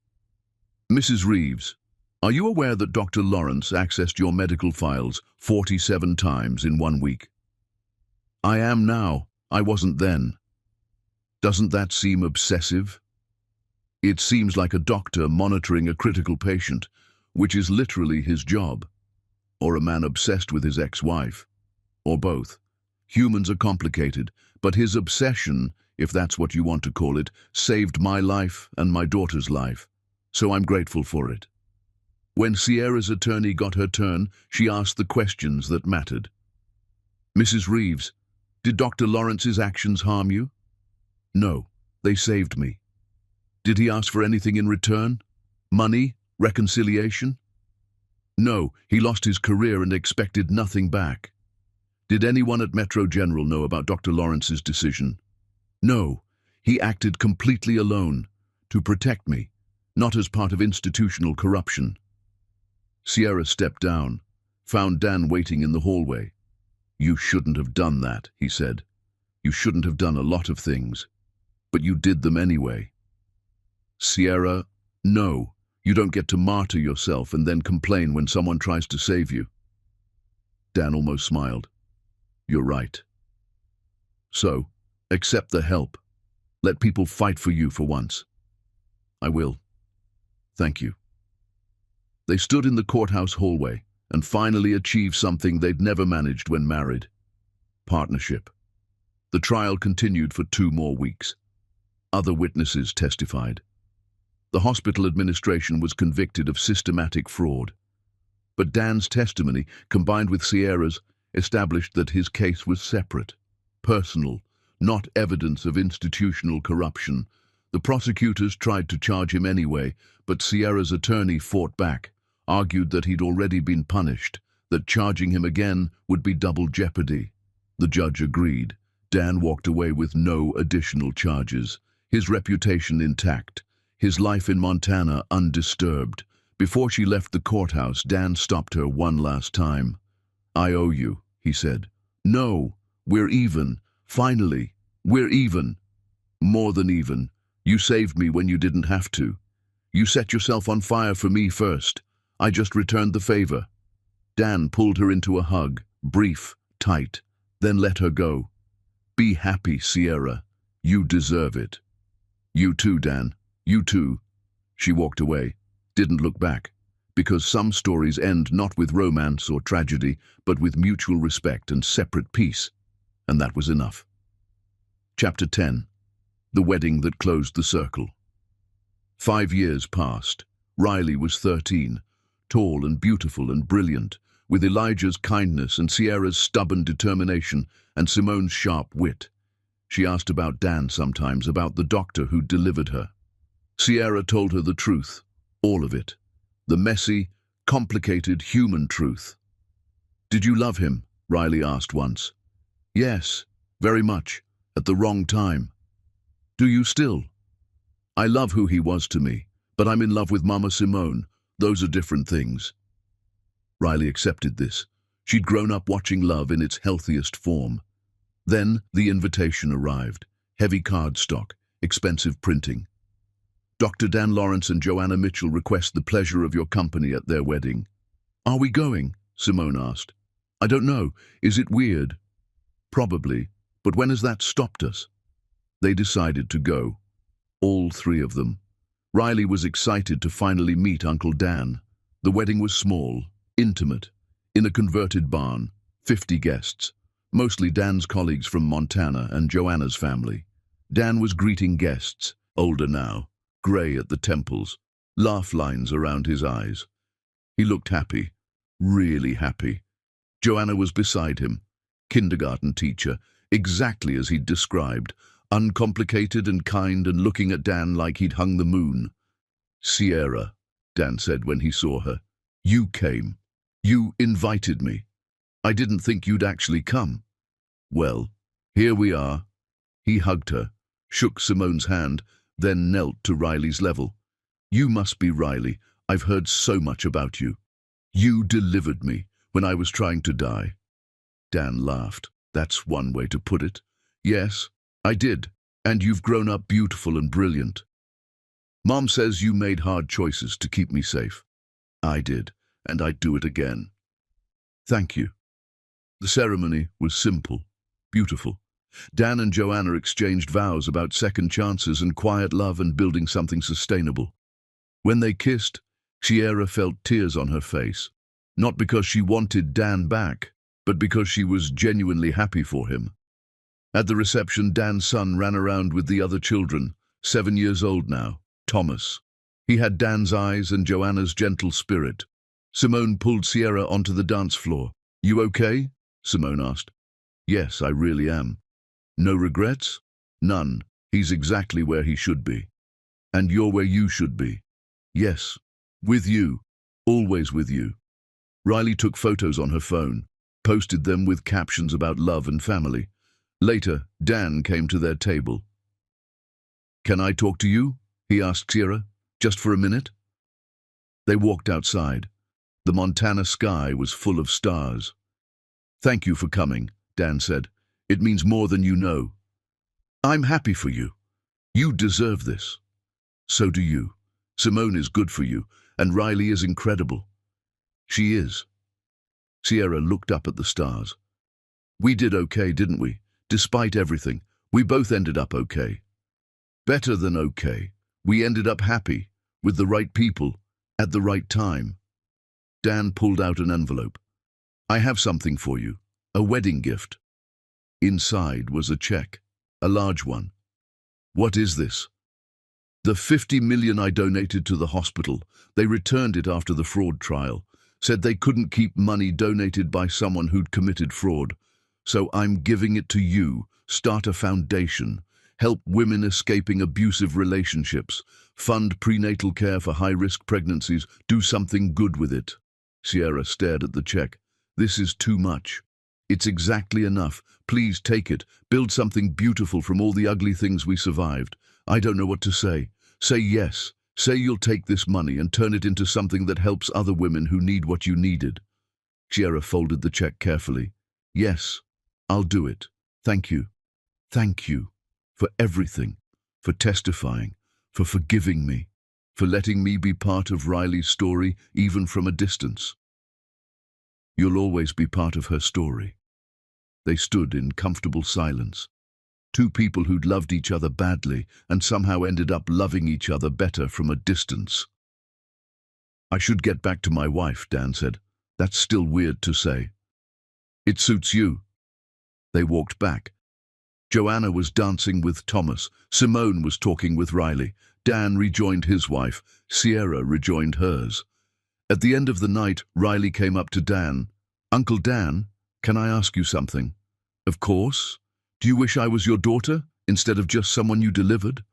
Mrs. Reeves, are you aware that Dr. Lawrence accessed your medical files 47 times in 1 week? I am now. I wasn't then. Doesn't that seem obsessive? It seems like a doctor monitoring a critical patient, which is literally his job. Or a man obsessed with his ex-wife. Or both. Humans are complicated, but his obsession, if that's what you want to call it, saved my life and my daughter's life. So I'm grateful for it. When Sierra's attorney got her turn, she asked the questions that mattered. "Mrs. Reeves, did Dr. Lawrence's actions harm you?" "No, they saved me." "Did he ask for anything in return? Money? Reconciliation?" "No, he lost his career and expected nothing back." "Did anyone at Metro General know about Dr. Lawrence's decision?" "No, he acted completely alone, to protect me, not as part of institutional corruption." Sierra stepped down, found Dan waiting in the hallway. "You shouldn't have done that," he said. "You shouldn't have done a lot of things, but you did them anyway." "Sierra, no, you don't get to martyr yourself and then complain when someone tries to save you." Dan almost smiled. "You're right. So, accept the help. Let people fight for you for once." "I will. Thank you." They stood in the courthouse hallway and finally achieved something they'd never managed when married: partnership. The trial continued for 2 more weeks. Other witnesses testified. The hospital administration was convicted of systematic fraud. But Dan's testimony, combined with Sierra's, established that his case was separate, personal, not evidence of institutional corruption. The prosecutors tried to charge him anyway, but Sierra's attorney fought back, argued that he'd already been punished, that charging him again would be double jeopardy. The judge agreed. Dan walked away with no additional charges, his reputation intact, his life in Montana undisturbed. Before she left the courthouse, Dan stopped her one last time. "I owe you," he said. "No, we're even. Finally, we're even. More than even. You saved me when you didn't have to. You set yourself on fire for me first. I just returned the favor." Dan pulled her into a hug, brief, tight, then let her go. "Be happy, Sierra. You deserve it." "You too, Dan. You too." She walked away, didn't look back, because some stories end not with romance or tragedy, but with mutual respect and separate peace. And that was enough. Chapter 10. The Wedding That Closed the Circle. 5 years passed. Riley was 13, tall and beautiful and brilliant, with Elijah's kindness and Sierra's stubborn determination and Simone's sharp wit. She asked about Dan sometimes, about the doctor who delivered her. Sierra told her the truth, all of it, the messy, complicated human truth. "Did you love him?" Riley asked once. "Yes, very much, at the wrong time." "Do you still?" "I love who he was to me, but I'm in love with Mama Simone. Those are different things." Riley accepted this. She'd grown up watching love in its healthiest form. Then the invitation arrived. Heavy cardstock, expensive printing. "Dr. Dan Lawrence and Joanna Mitchell request the pleasure of your company at their wedding." "Are we going?" Simone asked. "I don't know. Is it weird?" "Probably. But when has that stopped us?" They decided to go. All 3 of them. Riley was excited to finally meet Uncle Dan. The wedding was small, intimate, in a converted barn, 50 guests, mostly Dan's colleagues from Montana and Joanna's family. Dan was greeting guests, older now, gray at the temples, laugh lines around his eyes. He looked happy, really happy. Joanna was beside him, kindergarten teacher, exactly as he'd described, uncomplicated and kind and looking at Dan like he'd hung the moon. "Sierra," Dan said when he saw her, "you came. You invited me. I didn't think you'd actually come." "Well, here we are." He hugged her, shook Simone's hand, then knelt to Riley's level. "You must be Riley. I've heard so much about you. You delivered me when I was trying to die." Dan laughed. "That's one way to put it." "Yes, I did. And you've grown up beautiful and brilliant. Mom says you made hard choices to keep me safe. I did, and I'd do it again." "Thank you." The ceremony was simple, beautiful. Dan and Joanna exchanged vows about second chances and quiet love and building something sustainable. When they kissed, Sierra felt tears on her face, not because she wanted Dan back, but because she was genuinely happy for him. At the reception, Dan's son ran around with the other children, 7 years old now, Thomas. He had Dan's eyes and Joanna's gentle spirit. Simone pulled Sierra onto the dance floor. "You okay?" Simone asked. "Yes, I really am." "No regrets?" "None. He's exactly where he should be." "And you're where you should be." "Yes. With you. Always with you." Riley took photos on her phone, posted them with captions about love and family. Later, Dan came to their table. "Can I talk to you?" he asked Sierra. "Just for a minute?" They walked outside. The Montana sky was full of stars. "Thank you for coming," Dan said. "It means more than you know." "I'm happy for you. You deserve this." "So do you. Simone is good for you, and Riley is incredible." "She is." Sierra looked up at the stars. "We did okay, didn't we? Despite everything, we both ended up okay." "Better than okay. We ended up happy, with the right people, at the right time." Dan pulled out an envelope. "I have something for you, a wedding gift." Inside was a check, a large one. "What is this?" "The 50 million I donated to the hospital. They returned it after the fraud trial. Said they couldn't keep money donated by someone who'd committed fraud. So I'm giving it to you. Start a foundation. Help women escaping abusive relationships. Fund prenatal care for high-risk pregnancies. Do something good with it." Sierra stared at the check. "This is too much." "It's exactly enough. Please take it. Build something beautiful from all the ugly things we survived. I don't know what to say. Say yes. Say you'll take this money and turn it into something that helps other women who need what you needed." Sierra folded the check carefully. "Yes, I'll do it. Thank you. Thank you. For everything. For testifying. For forgiving me. For letting me be part of Riley's story, even from a distance." "You'll always be part of her story." They stood in comfortable silence. Two people who'd loved each other badly and somehow ended up loving each other better from a distance. "I should get back to my wife," Dan said. "That's still weird to say." "It suits you." They walked back. Joanna was dancing with Thomas. Simone was talking with Riley. Dan rejoined his wife. Sierra rejoined hers. At the end of the night, Riley came up to Dan. "Uncle Dan, can I ask you something?" "Of course. Do you wish I was your daughter, instead of just someone you delivered?"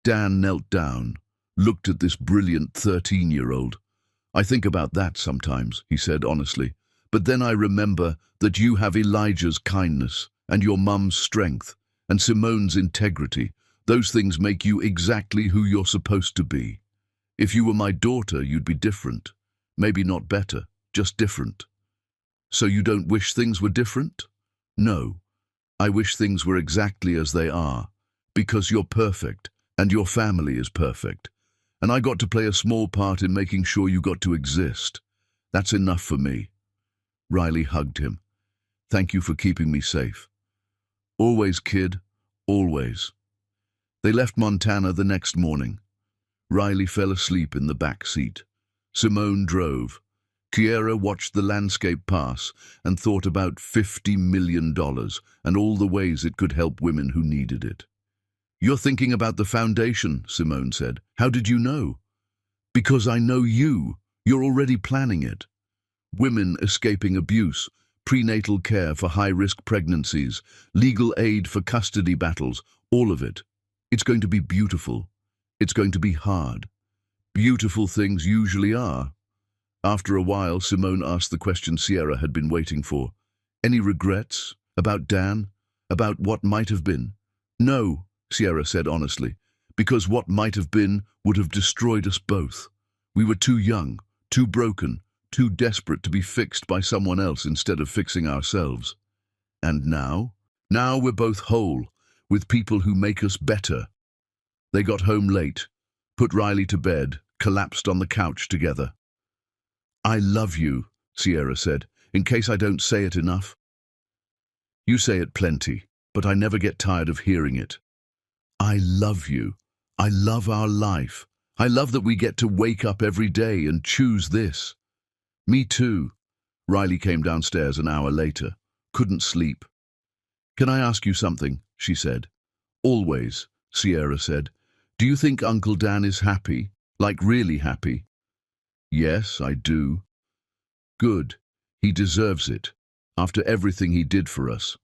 Dan knelt down, looked at this brilliant 13-year-old. "I think about that sometimes," he said honestly. "But then I remember that you have Elijah's kindness, and your mum's strength, and Simone's integrity. Those things make you exactly who you're supposed to be. If you were my daughter, you'd be different. Maybe not better, just different." "So you don't wish things were different?" "No. I wish things were exactly as they are, because you're perfect, and your family is perfect. And I got to play a small part in making sure you got to exist. That's enough for me." Riley hugged him. "Thank you for keeping me safe." "Always, kid, always." They left Montana the next morning. Riley fell asleep in the back seat. Simone drove. Kiera watched the landscape pass and thought about $50 million and all the ways it could help women who needed it. "You're thinking about the foundation," Simone said. "How did you know?" "Because I know you. You're already planning it. Women escaping abuse, prenatal care for high-risk pregnancies, legal aid for custody battles, all of it. It's going to be beautiful. It's going to be hard. Beautiful things usually are." After a while, Simone asked the question Sierra had been waiting for. "Any regrets? About Dan? About what might have been?" "No," Sierra said honestly, "because what might have been would have destroyed us both. We were too young, too broken, too desperate to be fixed by someone else instead of fixing ourselves. And now? Now we're both whole, with people who make us better." They got home late, put Riley to bed, collapsed on the couch together. "I love you," Sierra said, "in case I don't say it enough." "You say it plenty, but I never get tired of hearing it." "I love you. I love our life. I love that we get to wake up every day and choose this." "Me too." Riley came downstairs an hour later. Couldn't sleep. "Can I ask you something?" she said. "Always," Sierra said. "Do you think Uncle Dan is happy? Like really happy? Yes, I do. Good. He deserves it. After everything he did for us.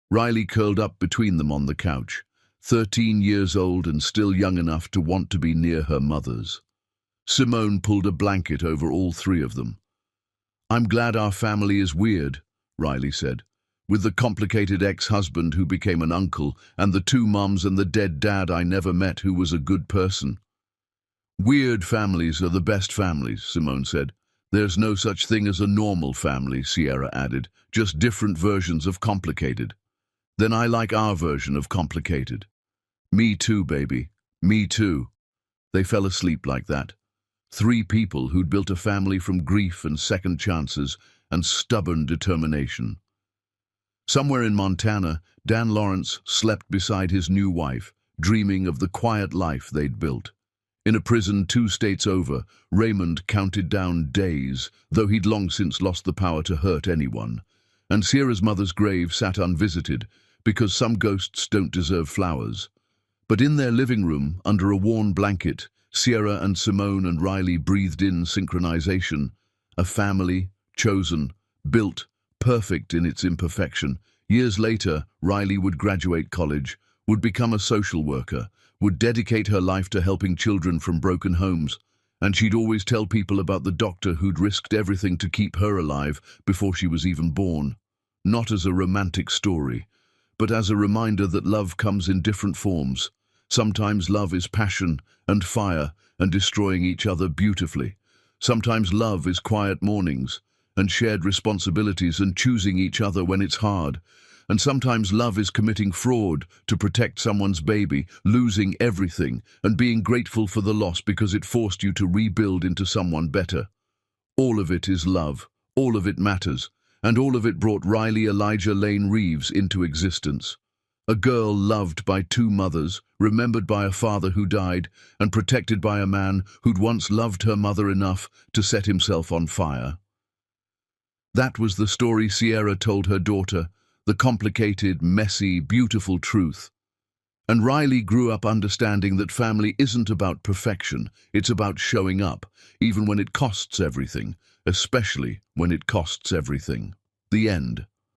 Riley curled up between them on the couch, 13 years old and still young enough to want to be near her mothers. Simone pulled a blanket over all three of them. I'm glad our family is weird, Riley said, with the complicated ex-husband who became an uncle and the two mums and the dead dad I never met who was a good person. Weird families are the best families, Simone said. There's no such thing as a normal family, Sierra added, just different versions of complicated. Then I like our version of complicated. Me too, baby. Me too. They fell asleep like that. Three people who'd built a family from grief and second chances and stubborn determination. Somewhere in Montana, Dan Lawrence slept beside his new wife, dreaming of the quiet life they'd built. In a prison 2 states over, Raymond counted down days, though he'd long since lost the power to hurt anyone. And Sierra's mother's grave sat unvisited, because some ghosts don't deserve flowers. But in their living room, under a worn blanket, Sierra and Simone and Riley breathed in synchronization. A family, chosen, built, perfect in its imperfection. Years later, Riley would graduate college, would become a social worker, would dedicate her life to helping children from broken homes, and she'd always tell people about the doctor who'd risked everything to keep her alive before she was even born. Not as a romantic story, but as a reminder that love comes in different forms. Sometimes love is passion and fire and destroying each other beautifully. Sometimes love is quiet mornings and shared responsibilities and choosing each other when it's hard. And sometimes love is committing fraud to protect someone's baby, losing everything, and being grateful for the loss because it forced you to rebuild into someone better. All of it is love, all of it matters, and all of it brought Riley Elijah Lane Reeves into existence. A girl loved by 2 mothers, remembered by a father who died, and protected by a man who'd once loved her mother enough to set himself on fire. That was the story Sierra told her daughter, the complicated, messy, beautiful truth. And Riley grew up understanding that family isn't about perfection, it's about showing up, even when it costs everything, especially when it costs everything. The end.